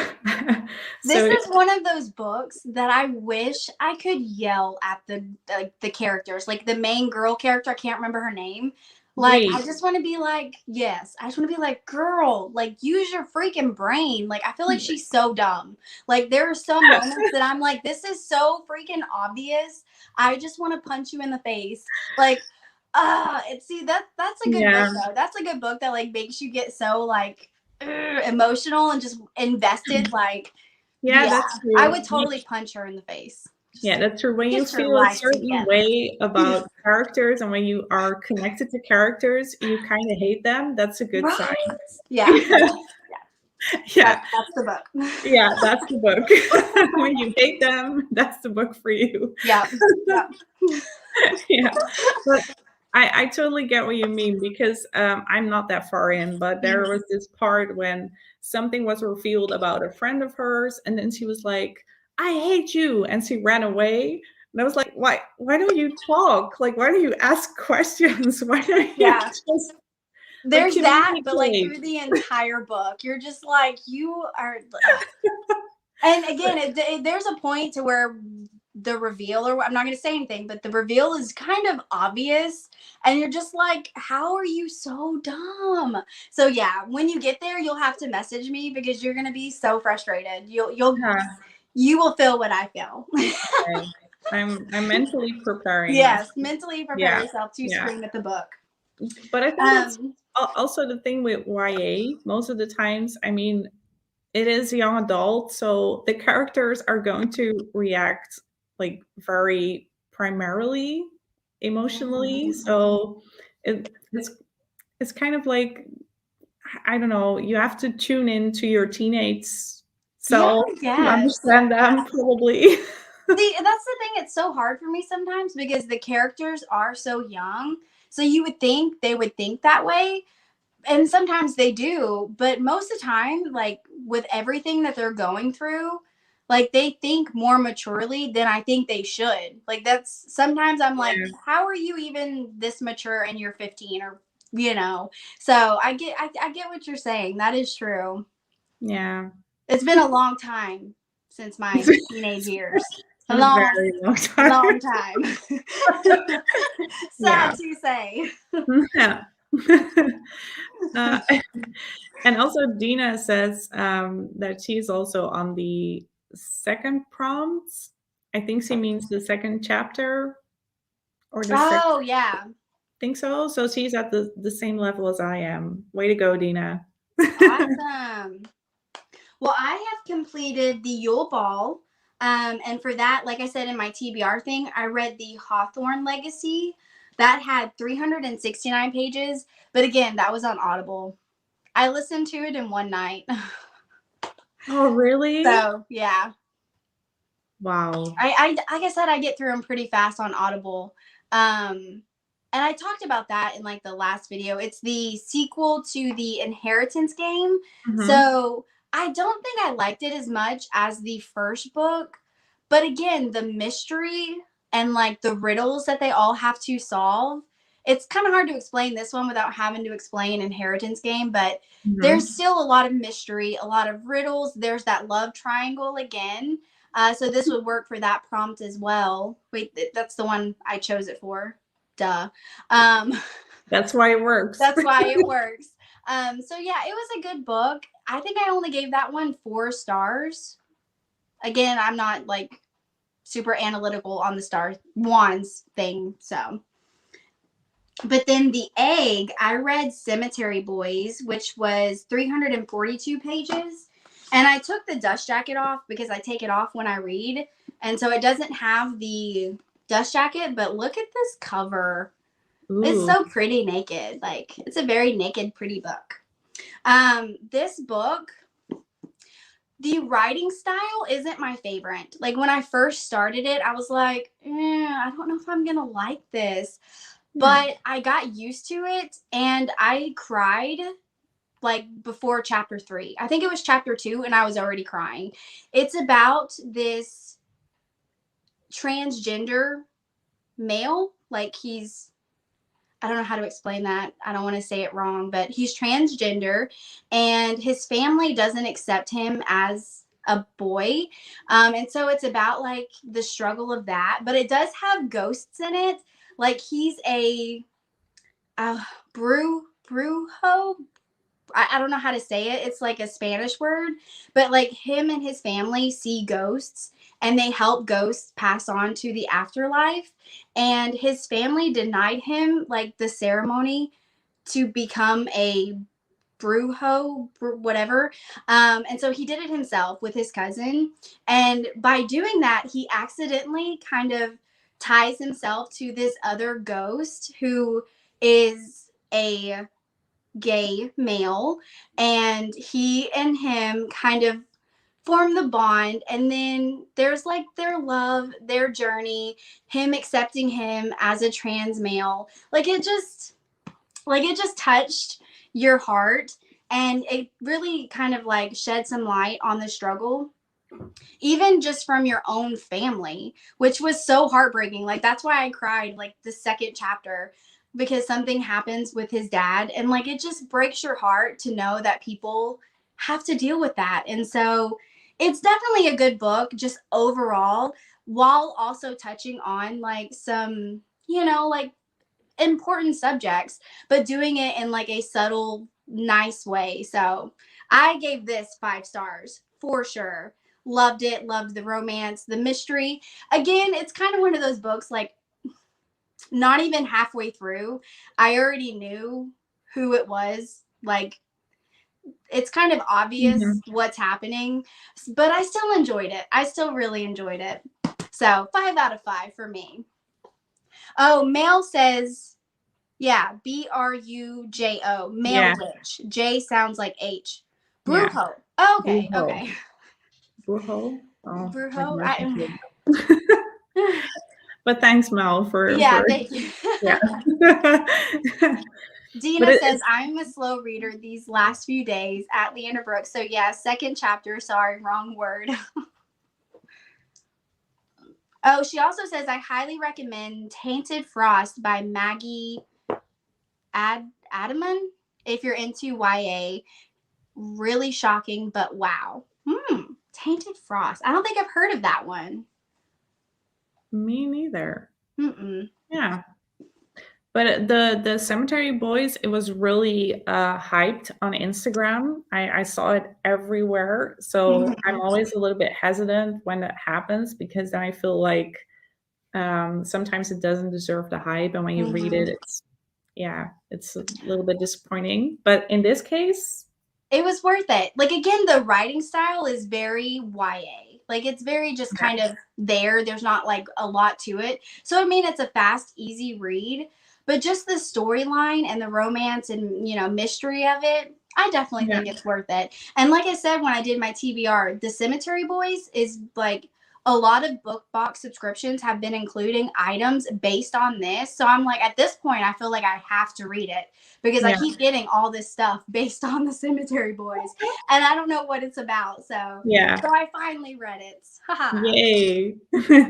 This is one of those books that I wish I could yell at the characters, like the main girl character. I can't remember her name. Like, I just want to be like, yes, I just want to be like, girl, like, use your freaking brain. Like, I feel like she's so dumb. Like, there are some moments that I'm like, this is so freaking obvious. I just want to punch you in the face. Like, that's a good book though. That's a good book that like makes you get so like emotional and just invested. Like, that's true. I would totally punch her in the face. Yeah, that's true. When you feel a certain way about characters and when you are connected to characters, you kind of hate them. That's a good sign. Yeah. Yeah. That's the book. Yeah, that's the book. When you hate them, that's the book for you. Yeah. Yeah. But I totally get what you mean because I'm not that far in, but there was this part when something was revealed about a friend of hers, and then she was like, I hate you, and she ran away. And I was like, why don't you talk? Like, why do you ask questions? Why don't you just there's that, but like through the entire book, you're just like, you are. And again, there's a point to where the reveal, or I'm not going to say anything, but the reveal is kind of obvious, and you're just like, how are you so dumb? So yeah, when you get there, you'll have to message me because you're going to be so frustrated. You will feel what I feel. Okay. I'm mentally preparing. Yes, mentally prepare yourself to scream at the book. But I think that's also the thing with YA. Most of the times, I mean, it is young adult, so the characters are going to react like very primarily emotionally. So it's kind of like, I don't know, you have to tune into your teenage self to understand them probably. See, that's the thing. It's so hard for me sometimes because the characters are so young. So you would think they would think that way. And sometimes they do. But most of the time, like with everything that they're going through, like they think more maturely than I think they should. Like that's sometimes I'm like, how are you even this mature and you're 15 or, you know? So I get what you're saying. That is true. Yeah. It's been a long time since my teenage years. A very long time. Long time. Sad to say. Yeah. And also Dina says that she's also on the second prompt. I think she means the second chapter. or the sixth. Oh, yeah. Think so. So she's at the same level as I am. Way to go, Dina. Awesome. Well, I have completed the Yule Ball. And for that, like I said in my TBR thing, I read the Hawthorne Legacy. That had 369 pages. But again, that was on Audible. I listened to it in one night. Oh, really? So, yeah. Wow. I like I said, I get through them pretty fast on Audible. And I talked about that in like the last video. It's the sequel to the Inheritance game. Mhm. So I don't think I liked it as much as the first book. But again, the mystery and like the riddles that they all have to solve, it's kind of hard to explain this one without having to explain Inheritance game. But there's still a lot of mystery, a lot of riddles. There's that love triangle again. So this would work for that prompt as well. Wait, that's the one I chose it for. Duh. That's why it works. That's why it works. So yeah, it was a good book. I think I only gave that one 4 stars. Again, I'm not like super analytical on the star wands thing, so. But then the egg, I read Cemetery Boys, which was 342 pages. And I took the dust jacket off because I take it off when I read. And so it doesn't have the dust jacket, but look at this cover. Ooh. It's so pretty naked. Like, it's a very naked, pretty book. This book, the writing style isn't my favorite. Like, when I first started it, I was like, I don't know if I'm going to like this. But I got used to it, and I cried like before chapter 3. I think it was chapter 2, and I was already crying. It's about this transgender male. Like, I don't know how to explain that. I don't want to say it wrong, but he's transgender, and his family doesn't accept him as a boy. And so it's about like the struggle of that, but it does have ghosts in it. Like, he's a brujo. I don't know how to say it. It's like a Spanish word, but like him and his family see ghosts, and they help ghosts pass on to the afterlife. And his family denied him like the ceremony to become a brujo, whatever. And so he did it himself with his cousin. And by doing that, he accidentally kind of ties himself to this other ghost who is a gay male, and he and him kind of form the bond. And then there's like their love, their journey, him accepting him as a trans male. Like, it just touched your heart, and it really kind of like shed some light on the struggle, even just from your own family, which was so heartbreaking. Like, that's why I cried like the second chapter, because something happens with his dad, and like it just breaks your heart to know that people have to deal with that. And so it's definitely a good book just overall, while also touching on like some, like important subjects, but doing it in like a subtle, nice way. So I gave this 5 stars for sure. Loved it. Loved the romance, the mystery. Again, it's kind of one of those books, like, not even halfway through, I already knew who it was. Like, it's kind of obvious what's happening, but I still enjoyed it. I still really enjoyed it. So 5 out of 5 for me. Oh, Male says, yeah, Brujo. Male witch. J sounds like H. Brujo. Yeah. Oh, okay. Brujo. Okay. Brujo? Oh, Brujo. But thanks, Mel, for Thank you. Yeah. Dina says, I'm a slow reader these last few days at Leander Brooks. So yeah, second chapter. Sorry, wrong word. Oh, she also says, I highly recommend Tainted Frost by Maggie Adeyemi if you're into YA. Really shocking, but wow. Tainted Frost. I don't think I've heard of that one. Me neither. Mm-mm. Yeah. But the Cemetery Boys, it was really hyped on Instagram. I saw it everywhere. So I'm always a little bit hesitant when that happens, because then I feel like Sometimes it doesn't deserve the hype, and when you read it, it's a little bit disappointing. But in this case, it was worth it. Like, again, the writing style is very YA. Like, it's very just kind of there. There's not like a lot to it. So, I mean, it's a fast, easy read, but just the storyline and the romance and, you know, mystery of it, I definitely think it's worth it. And like I said, when I did my TBR, The Cemetery Boys is like, a lot of book box subscriptions have been including items based on this. So I'm like, at this point, I feel like I have to read it because I keep getting all this stuff based on The Cemetery Boys. And I don't know what it's about. So I finally read it. Yay.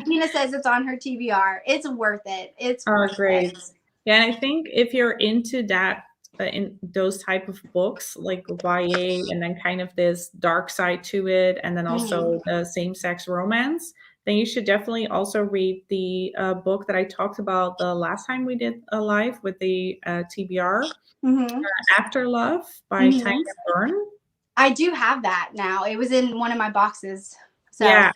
Tina says it's on her TBR. It's worth it. It's great. Yeah, and I think if you're into that, in those type of books like YA, and then kind of this dark side to it, and then also the same-sex romance, then you should definitely also read the book that I talked about the last time we did a live with the TBR, After Love by Tanya Byrne. I do have that now. It was in one of my boxes. So. Yeah,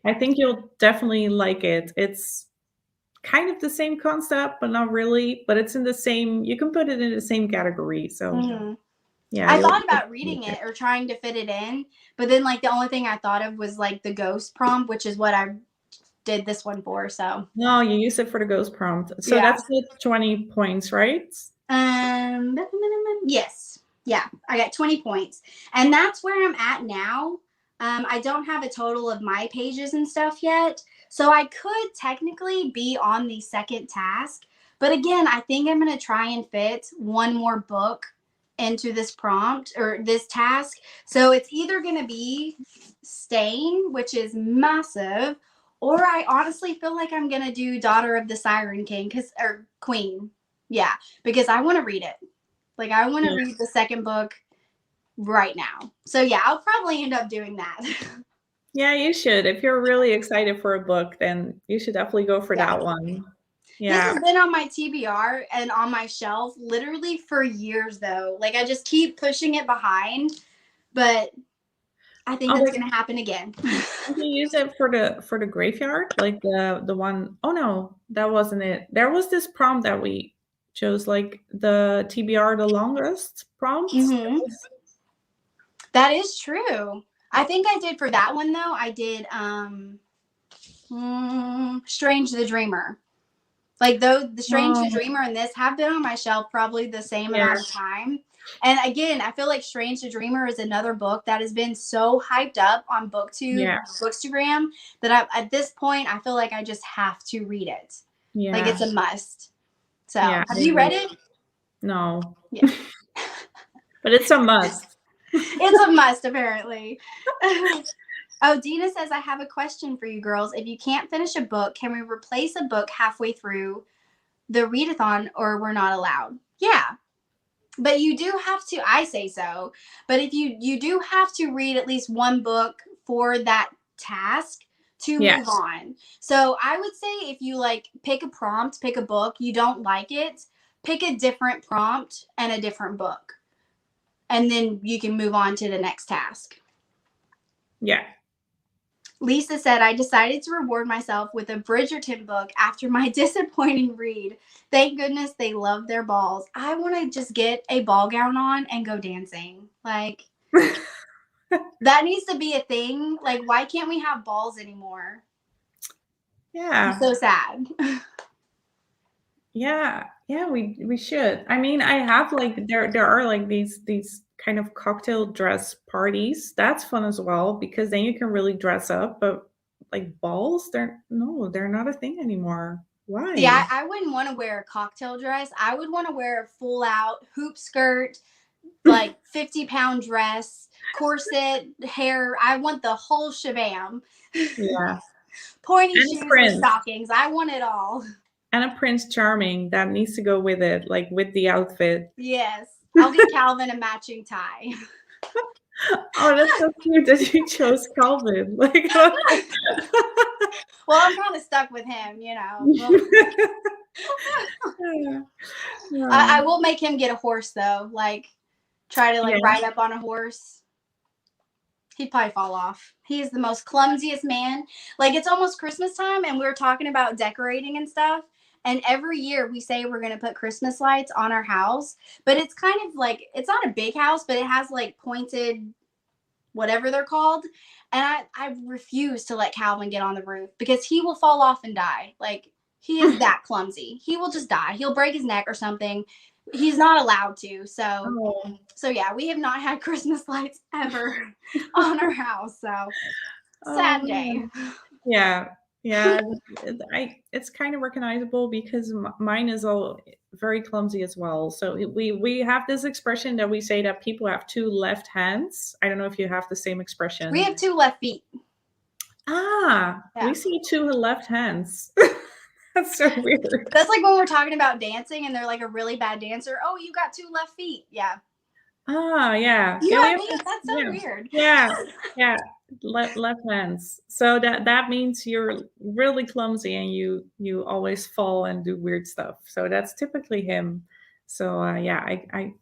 I think you'll definitely like it. It's kind of the same concept, but not really. But it's in the same, you can put it in the same category. So yeah. I thought about reading it or trying to fit it in, but then like the only thing I thought of was like the ghost prompt, which is what I did this one for. So no, you use it for the ghost prompt. So that's the 20 points, right? Yes. Yeah, I got 20 points. And that's where I'm at now. I don't have a total of my pages and stuff yet. So I could technically be on the second task. But again, I think I'm going to try and fit one more book into this prompt or this task. So it's either going to be Stain, which is massive, or I honestly feel like I'm going to do Daughter of the Siren King or Queen. Yeah, because I want to read it. Like, I want to read the second book right now. So yeah, I'll probably end up doing that. Yeah, you should. If you're really excited for a book, then you should definitely go for that one. Yeah. This has been on my TBR and on my shelf literally for years though. Like, I just keep pushing it behind, but I think that's going to happen again. Did you use it for the graveyard? Like the one, oh no, that wasn't it. There was this prompt that we chose, like the TBR the longest prompt. That is true. I think I did for that one though. I did Strange the Dreamer. Like, though the Strange the Dreamer and this have been on my shelf probably the same amount of time. And again, I feel like Strange the Dreamer is another book that has been so hyped up on BookTube, Bookstagram, that at this point I feel like I just have to read it. Yeah. Like, it's a must. So have you read it? No. Yeah. But it's a must. It's a must, apparently. Oh, Dina says, I have a question for you girls. If you can't finish a book, can we replace a book halfway through the readathon, or we're not allowed? Yeah. But you do have to, I say so, but if you do have to read at least one book for that task to move on. So I would say if you like pick a prompt, pick a book, you don't like it, pick a different prompt and a different book. And then you can move on to the next task. Yeah. Lisa said, I decided to reward myself with a Bridgerton book after my disappointing read. Thank goodness they love their balls. I want to just get a ball gown on and go dancing. Like, that needs to be a thing. Like, why can't we have balls anymore? Yeah. I'm so sad. Yeah, we should. I mean, I have like there are like these kind of cocktail dress parties. That's fun as well because then you can really dress up. But like balls, they're not a thing anymore. Why? Yeah, I wouldn't want to wear a cocktail dress. I would want to wear a full out hoop skirt, like 50-pound dress, corset, hair. I want the whole shabam. Yeah. Pointy shoes and stockings. I want it all. And a Prince Charming that needs to go with it, like with the outfit. Yes. I'll get Calvin a matching tie. Oh, that's so cute that you chose Calvin. Like, well, I'm kind of stuck with him, you know. I will make him get a horse though. Like, try to ride up on a horse. He'd probably fall off. He is the most clumsiest man. Like, it's almost Christmas time, and we were talking about decorating and stuff. And every year we say we're going to put Christmas lights on our house. But it's kind of like, it's not a big house, but it has like pointed, whatever they're called. And I refuse to let Calvin get on the roof because he will fall off and die. Like, he is that clumsy. He will just die. He'll break his neck or something. He's not allowed to. So yeah, we have not had Christmas lights ever on our house. So sad day. Yeah. It's kind of recognizable because mine is all very clumsy as well. So we have this expression that we say that people have two left hands. I don't know if you have the same expression. We have two left feet. We see two left hands. That's so weird. That's like when we're talking about dancing and they're like a really bad dancer. Oh, you got two left feet. Yeah. Yeah. That's so weird. Yeah. Left hands. So that means you're really clumsy and you always fall and do weird stuff. So that's typically him. So I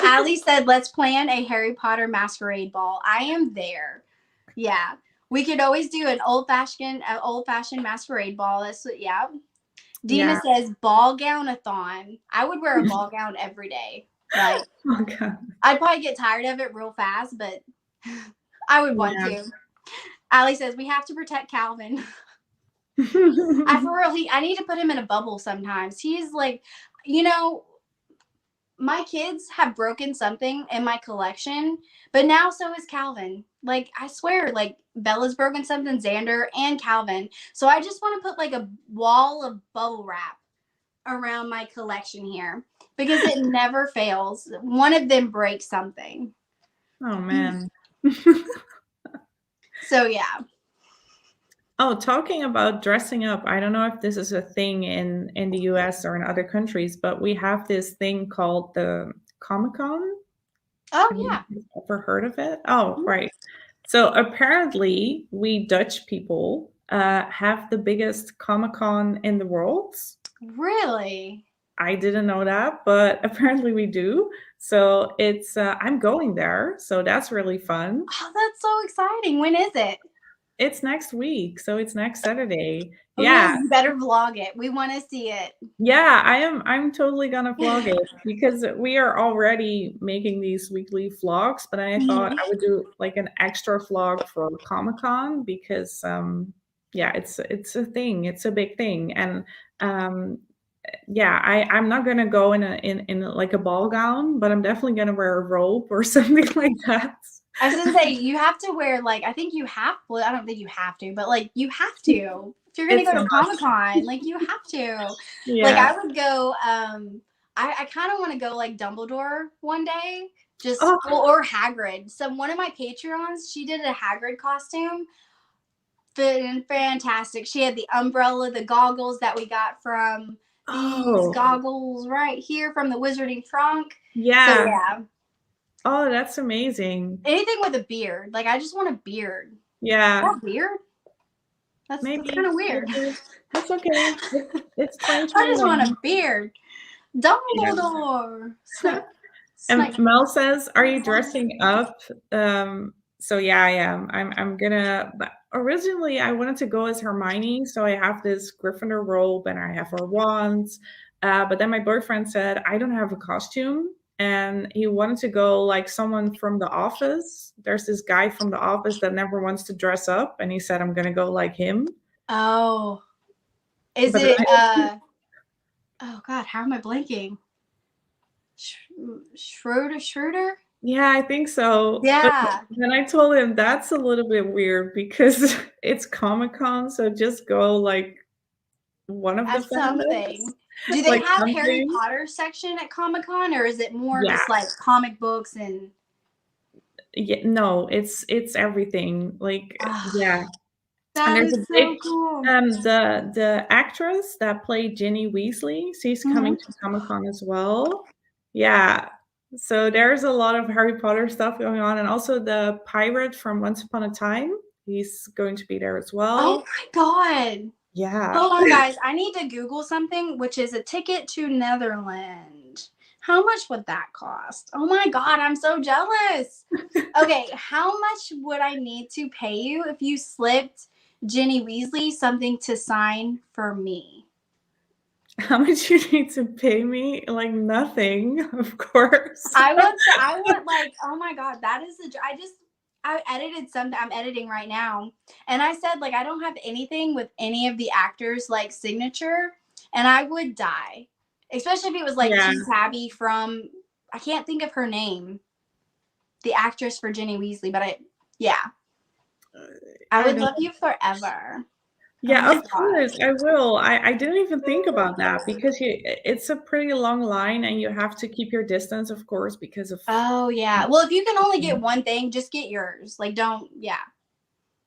Allie said, let's plan a Harry Potter masquerade ball. I am there. Yeah. We could always do an old-fashioned masquerade ball. That's what, yeah. Dina says ball gown-a-thon. I would wear a ball gown every day. Like, oh God. I'd probably get tired of it real fast, but I would want to. Allie says we have to protect Calvin. For real, I need to put him in a bubble sometimes. He's like, my kids have broken something in my collection, but now so is Calvin. Like, I swear, like, Bella's broken something, Xander, and Calvin. So I just want to put, like, a wall of bubble wrap around my collection here because it never fails. One of them breaks something. Oh, man. So, yeah. Oh, talking about dressing up, I don't know if this is a thing in the US or in other countries, but we have this thing called the Comic-Con. Oh, yeah. Have you ever heard of it? Oh, right. So apparently we Dutch people have the biggest Comic-Con in the world. Really? I didn't know that, but apparently we do. So it's I'm going there. So that's really fun. Oh, that's so exciting. When is it? It's next week. So it's next Saturday. Oh, yeah. You better vlog it. We want to see it. Yeah, I'm totally gonna vlog it because we are already making these weekly vlogs, but I thought I would do like an extra vlog for Comic-Con because it's a thing. It's a big thing. And I'm not gonna go in like a ball gown, but I'm definitely gonna wear a robe or something like that. I was gonna say you have to wear like I think you have. Well, I don't think you have to, but like you have to. If you're gonna go to Comic-Con, like you have to. Yeah. Like I would go. I kind of want to go like Dumbledore one day, just or Hagrid. So one of my Patreons, she did a Hagrid costume. Fantastic. She had the umbrella, the goggles that we got from these goggles right here from the Wizarding Trunk. Yeah. So yeah. Oh, that's amazing. Anything with a beard. Like I just want a beard. Yeah. Is that weird? That's kind of weird. That's okay. It's 2021. I just want a beard. Dumbledore. Yeah. And Mel says, "Are you dressing up?" So yeah, I am. I'm gonna. But originally, I wanted to go as Hermione, so I have this Gryffindor robe and I have her wands. But then my boyfriend said I don't have a costume, and he wanted to go like someone from The Office. There's this guy from The Office that never wants to dress up, and he said I'm gonna go like him. Oh, oh God, how am I blanking? Schroeder? Yeah, I think so. Yeah. But then I told him that's a little bit weird because it's Comic-Con, so just go like one of the something. Do they have Harry Potter section at Comic-Con, or is it more just like comic books and? Yeah, no, it's everything. Like yeah. That is so cool. The actress that played Ginny Weasley, she's coming to Comic-Con as well. Yeah. So there's a lot of Harry Potter stuff going on, and also the pirate from Once Upon a Time, he's going to be there as well. Oh my God. Yeah. Hold on, guys. I need to Google something, which is a ticket to Netherlands. How much would that cost? Oh my God, I'm so jealous. Okay, how much would I need to pay you if you slipped Ginny Weasley something to sign for me? How much you need to pay me? Like nothing, of course. I want like, oh my God, that is I edited something. I'm editing right now. And I said, like, I don't have anything with any of the actors' like signature, and I would die. Especially if it was like Yeah. Q Tabby from, I can't think of her name, the actress for Ginny Weasley, but I would love you forever. Yeah, Oh my of course, I will. I didn't even think about that because it's a pretty long line and you have to keep your distance, of course, because of. Oh yeah. Well, if you can only get one thing, just get yours. Like, don't. Yeah.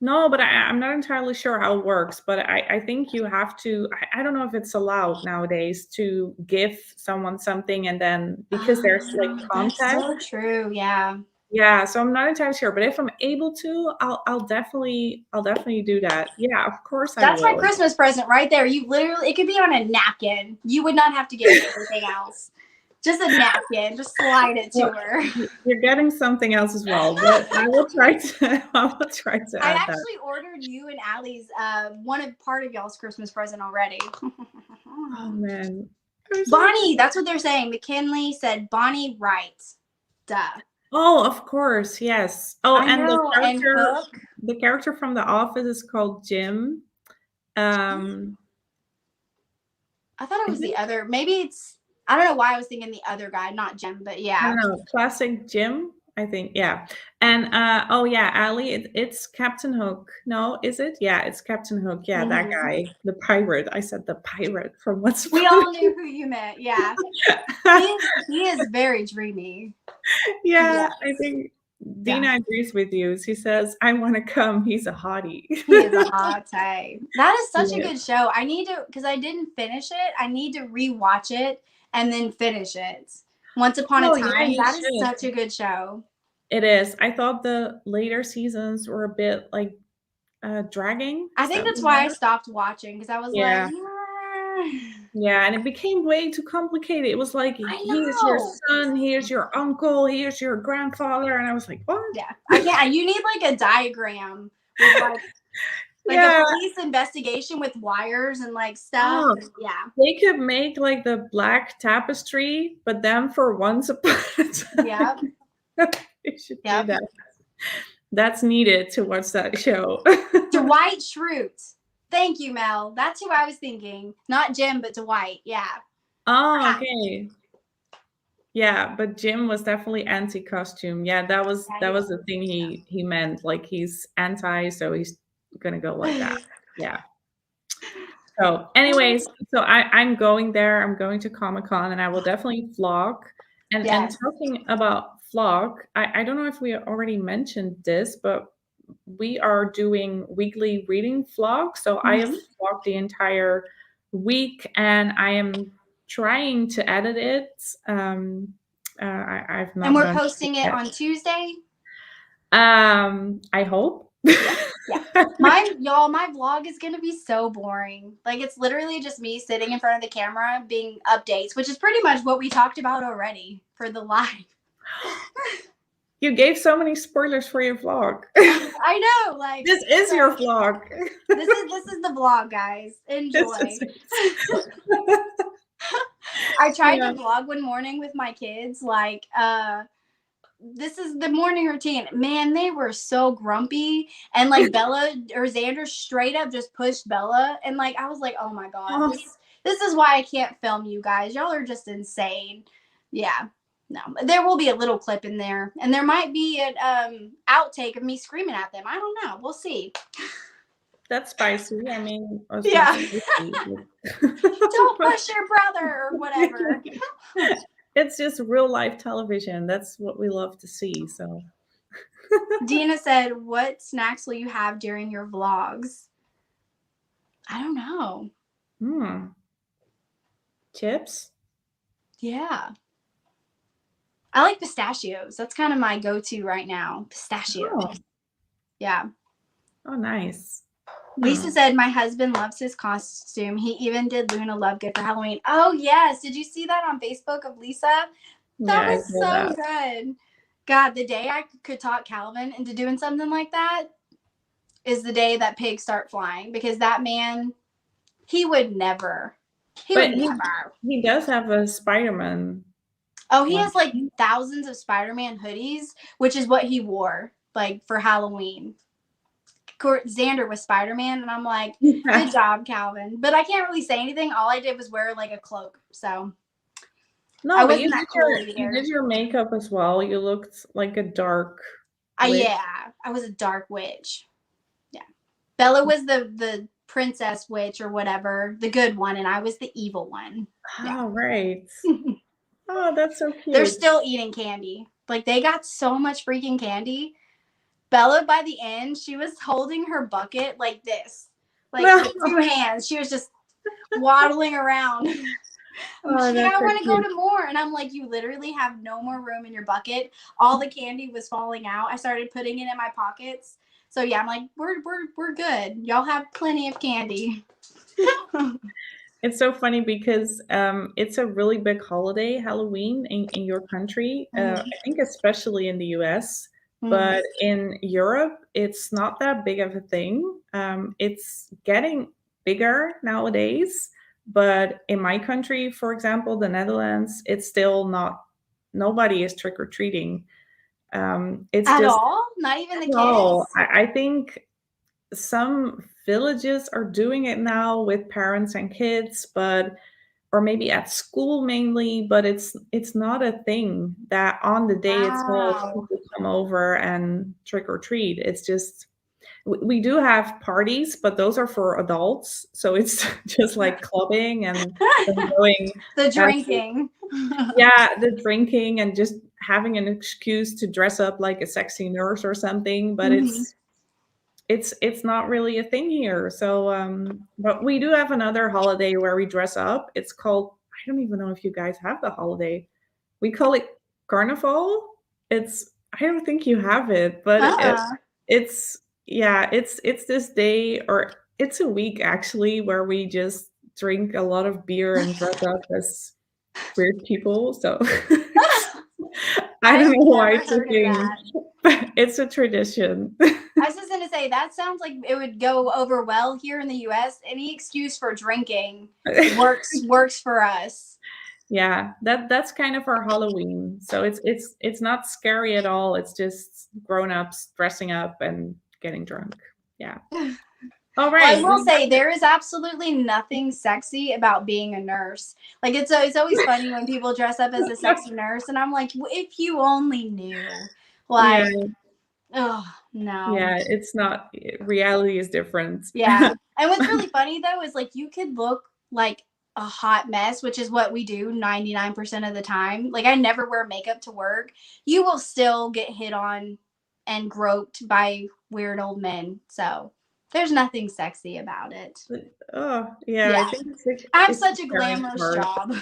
No, but I'm not entirely sure how it works, but I think you have to. I don't know if it's allowed nowadays to give someone something and then because there's like That's contact. so true. Yeah. Yeah, so I'm not entirely sure, but if I'm able to, I'll definitely do that. Yeah, of course I That's my will. Christmas present right there. You literally, it could be on a napkin. You would not have to get me anything else. Just a napkin. Just slide it to Well, her. you're getting something else as well, but I will try to. I will try to I add that. actually ordered you and Allie's part of y'all's Christmas present already. Oh man, Bonnie, that's what they're saying. McKinley said Bonnie Wright. Duh. Oh, of course, yes. Oh, I and know. And Hook. the character from The Office is called Jim. I thought it was the other. Maybe it's. I don't know why I was thinking the other guy, not Jim, but I yeah. don't know, classic Jim, I think. Yeah. And oh yeah, Allie, it's Captain Hook. No, is it? Yeah, it's Captain Hook. Yeah, that guy, the pirate. I said the pirate from What's We Funny. all knew who you meant. Yeah. He is very dreamy. Yeah, Yes. I think Dina agrees with you. She says, "I want to come." He's a hottie. He is a hot type. That is such a Yeah. good show. I need to, because I didn't finish it. I need to rewatch it and then finish it. Once Upon a Oh, yeah, Time. you That is should. such a good show. It is. I thought the later seasons were a bit like dragging. I Is think that that's the why I word? stopped watching because I was Yeah. like, Yeah, and it became way too complicated. It was like, I here's your know. son, here's your uncle, here's your grandfather, and I was like, what? Yeah, I can't. You need like a diagram with like Yeah. a police investigation with wires and like stuff. Oh, Yeah. they could make like the black tapestry, but then for Once Upon a Time, Yep. they should do Yep. that. That's needed to watch that show. Dwight Schrute. Thank you, Mel. That's who I was thinking. Not Jim, but Dwight. Yeah. Oh, okay. Yeah, but Jim was definitely anti-costume. Yeah, that was the thing he meant. Like he's anti, so he's gonna go like that. Yeah. So, anyways, so I'm going there. I'm going to Comic-Con, and I will definitely vlog. And Yes. talking about vlog, I don't know if we already mentioned this, but we are doing weekly reading vlog. So I have vlogged the entire week, and I am trying to edit it. I've not. And we're done posting it yet. on Tuesday. I hope. Yeah. My vlog is gonna be so boring. Like it's literally just me sitting in front of the camera being updates, which is pretty much what we talked about already for the live. You gave so many spoilers for your vlog. I know, like This is your vlog. This is the vlog, guys. Enjoy. I tried to vlog one morning with my kids, like this is the morning routine. Man, they were so grumpy. And like Bella or Xander straight up just pushed Bella. And like I was like, oh my God, this is why I can't film you guys. Y'all are just insane. Yeah. No. There will be a little clip in there. And there might be an outtake of me screaming at them. I don't know. We'll see. That's spicy. I mean, yeah. Don't push your brother or whatever. It's just real life television. That's what we love to see. So Dina said, what snacks will you have during your vlogs? I don't know. Chips? Yeah. I like pistachios. That's kind of my go-to right now. Pistachios. Oh. Yeah. Oh, nice. Lisa said, my husband loves his costume. He even did Luna Lovegood for Halloween. Oh, yes. Did you see that on Facebook of Lisa? That Yeah, I was saw so that. good. God, the day I could talk Calvin into doing something like that is the day that pigs start flying, because that man, he would never. He But would never. he does have a Spider-Man Oh, he one. has like thousands of Spider-Man hoodies, which is what he wore like for Halloween. Xander was Spider-Man, and I'm like, good job, Calvin. But I can't really say anything. All I did was wear like a cloak, so No, I but you wasn't that cool you either. did your makeup as well. You looked like a dark witch. Yeah, I was a dark witch. Yeah, Bella was the princess witch or whatever, the good one, and I was the evil one. Yeah. Oh, right. Oh, that's so cute. They're still eating candy. Like, they got so much freaking candy. Bella, by the end, she was holding her bucket like this, like No. with 2 hands. She was just waddling around. Oh, She's like, that's I so want to go cute. to more. And I'm like, you literally have no more room in your bucket. All the candy was falling out. I started putting it in my pockets. So yeah, I'm like, we're good. Y'all have plenty of candy. It's so funny because it's a really big holiday, Halloween, in your country. I think especially in the US, but in Europe, it's not that big of a thing. It's getting bigger nowadays, but in my country, for example, the Netherlands, it's still not. Nobody is trick or treating. It's At just all? Not even the no. kids? I think some villages are doing it now with parents and kids, but or maybe at school mainly, but it's not a thing that on the day itself Wow. people come over and trick or treat. It's just we do have parties, but those are for adults, so it's just like clubbing and going The to, drinking. yeah, the drinking and just having an excuse to dress up like a sexy nurse or something, but it's not really a thing here. So but we do have another holiday where we dress up. It's called, I don't even know if you guys have the holiday. We call it Carnival. It's, I don't think you have it, but Uh-uh. it's yeah, it's this day, or it's a week actually, where we just drink a lot of beer and dress up as weird people. So I don't I've know why never it's a heard of thing, that. but it's a tradition. I was just gonna say, that sounds like it would go over well here in the US. Any excuse for drinking works for us. Yeah, that's kind of our Halloween. So it's not scary at all. It's just grown-ups dressing up and getting drunk. Yeah. All Well, I right. will say there is absolutely nothing sexy about being a nurse. Like, it's always funny when people dress up as a sexy nurse, and I'm like, if you only knew. Yeah, Like, oh no. yeah, it's not, reality is different. Yeah. And what's really funny though is, like, you could look like a hot mess, which is what we do 99% of the time. Like, I never wear makeup to work. You will still get hit on and groped by weird old men. So there's nothing sexy about it. Oh, yeah, I Yeah. think I have it's such a the caring glamorous part. job.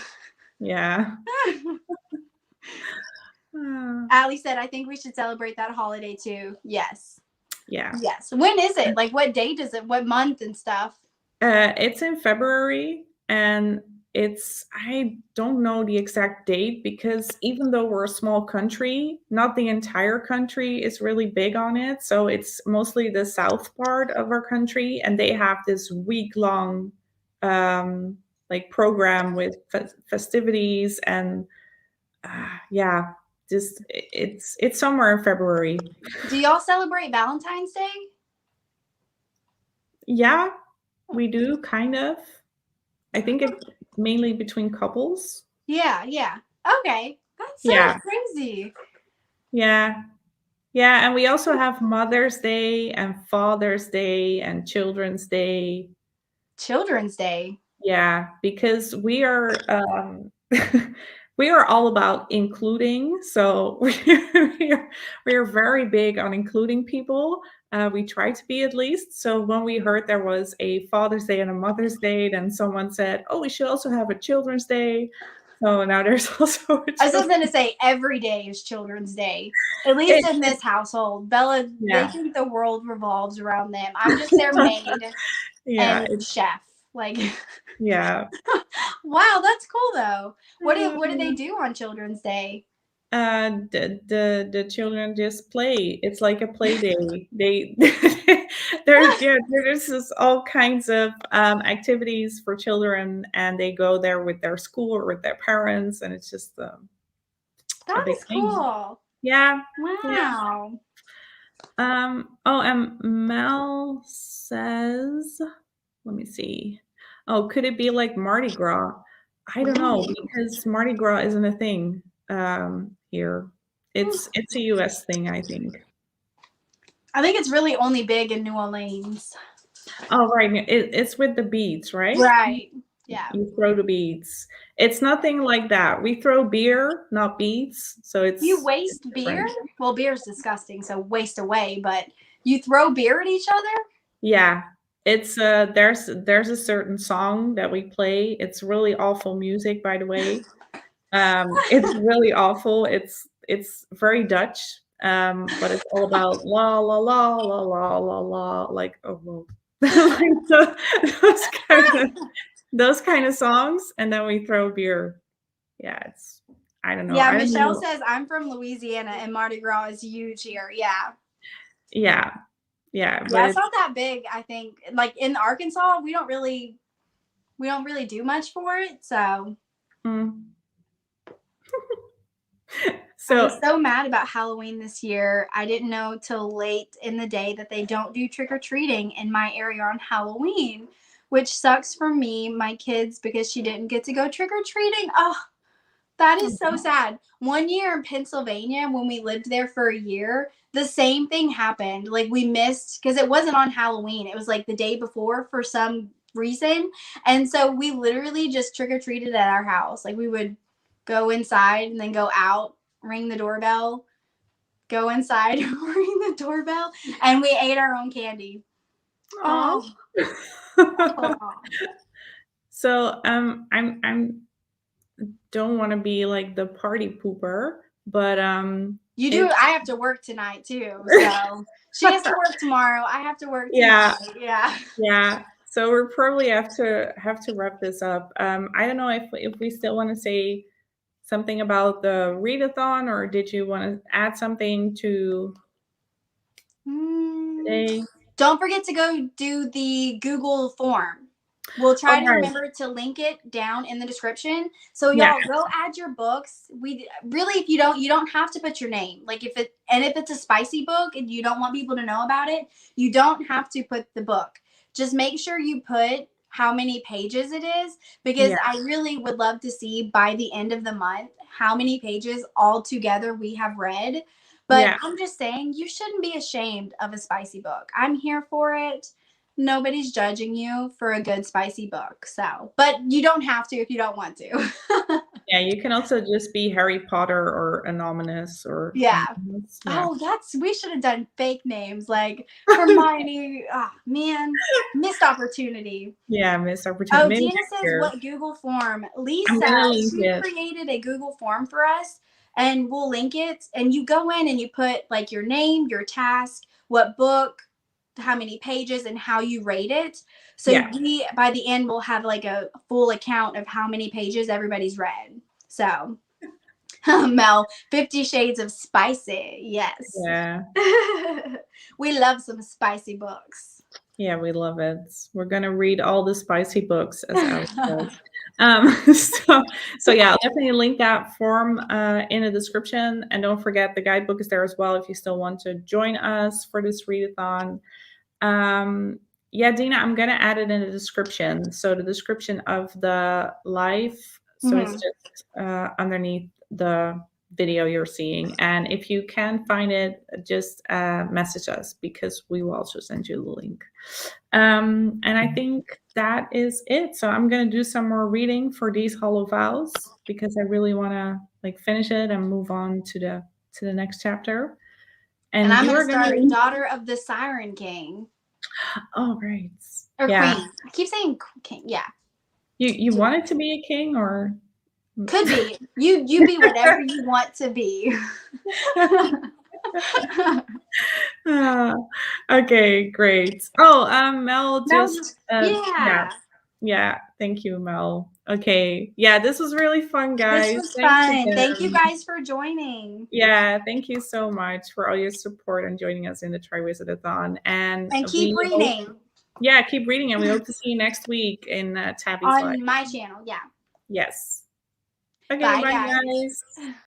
Yeah. Ah, Allie said, I think we should celebrate that holiday too. Yes. yeah. Yes. When is it? Like, what date is it? What month and stuff? It's in February, and I don't know the exact date because even though we're a small country, not the entire country is really big on it. So it's mostly the south part of our country, and they have this week-long like program with festivities and yeah, just it's somewhere in February. Do y'all celebrate Valentine's Day? Yeah, we do kind of. I think it's mainly between couples. Yeah, yeah. Okay. That's so Yeah. crazy. Yeah. Yeah, and we also have Mother's Day and Father's Day and Children's Day. Children's Day. Yeah, because we are we are all about including. So we are very big on including people. We try to be, at least. So when we heard there was a Father's Day and a Mother's Day, then someone said, "Oh, we should also have a Children's Day." So now there's also I was just going to say every day is Children's Day. At least in this household. Bella, they think the world revolves around them. I'm just their maid and chef. Like, yeah. Wow, that's cool though. What do they do on Children's Day? The children just play. It's like a play day. There's just all kinds of activities for children, and they go there with their school or with their parents, and it's just a big That's thing. cool. Yeah. Wow. And Mel says, let me see. Oh, could it be like Mardi Gras? I don't know, because Mardi Gras isn't a thing here. It's a US thing, I think. I think it's really only big in New Orleans. Oh, right. It's with the beads, right? Right. Yeah. You throw the beads. It's nothing like that. We throw beer, not beads. So it's You waste beer? Well, beer is disgusting, so waste away, but you throw beer at each other? Yeah. It's there's a certain song that we play. It's really awful music, by the way. It's really awful. It's very Dutch. But it's all about la la la la la la la, like like those kind of songs, and then we throw beer. Yeah, it's I don't know. Yeah, Michelle says I'm from Louisiana and Mardi Gras is huge here. Yeah. Yeah. Yeah, it's not that big, I think. Like in Arkansas, we don't really do much for it, so I was so mad about Halloween this year. I didn't know till late in the day that they don't do trick-or-treating in my area on Halloween, which sucks for me, my kids, because she didn't get to go trick-or-treating. Oh, that is so sad. One year in Pennsylvania, when we lived there for a year, the same thing happened. Like we missed, because it wasn't on Halloween. It was like the day before for some reason. And so we literally just trick-or-treated at our house. Like we would go inside and then go out, ring the doorbell, go inside, ring the doorbell, and we ate our own candy. Oh. So I'm don't want to be like the party pooper, but you do. I have to work tonight too, so she has to work tomorrow. I have to work tonight. Yeah. So we're probably have to wrap this up. I don't know if we still want to say something about the readathon, or did you want to add something to today? Don't forget to go do the Google form. We'll try to remember to link it down in the description. So y'all go add your books. We really, if you don't have to put your name. Like if it's a spicy book and you don't want people to know about it, you don't have to put the book. Just make sure you put how many pages it is, because I really would love to see by the end of the month how many pages all together we have read. But I'm just saying, you shouldn't be ashamed of a spicy book. I'm here for it. Nobody's judging you for a good spicy book. So, but you don't have to if you don't want to. Yeah, you can also just be Harry Potter or Anonymous or Oh, we should have done fake names like Hermione. Oh man, missed opportunity. Yeah, missed opportunity. Oh, Dina says what Google form? Lisa, she created a Google form for us, and we'll link it. And you go in and you put like your name, your task, what book, how many pages, and how you rate it. So we, by the end, will have like a full account of how many pages everybody's read. So Mel, 50 Shades of Spicy. Yes. Yeah. We love some spicy books. Yeah, we love it. We're going to read all the spicy books as Alex says. So yeah, I'll definitely link that form in the description. And don't forget, the guidebook is there as well if you still want to join us for this readathon. Dina, I'm going to add it in the description. So the description of the live, so it's just underneath the video you're seeing. And if you can find it, just message us, because we will also send you the link. And I think that is it. So I'm going to do some more reading for these Hollow Vows, because I really want to like finish it and move on to the next chapter. And I'm going to start Daughter of the Siren King. Oh, right. Or Queen. I keep saying king. Yeah. You wanted to be a king, or? Could be. You be whatever you want to be. Okay, great. Oh, Mel Mel just yeah. yeah. Thank you, Mel. Okay, yeah, this was really fun, guys. This was Thanks fun. Thank you again. guys for joining. Yeah, thank you so much for all your support and joining us in the Triwizard-a-Thon. And keep reading. Keep reading, and we hope to see you next week in Tabby's Life. On my channel, yeah. Yes. Okay, Bye, bye guys. guys.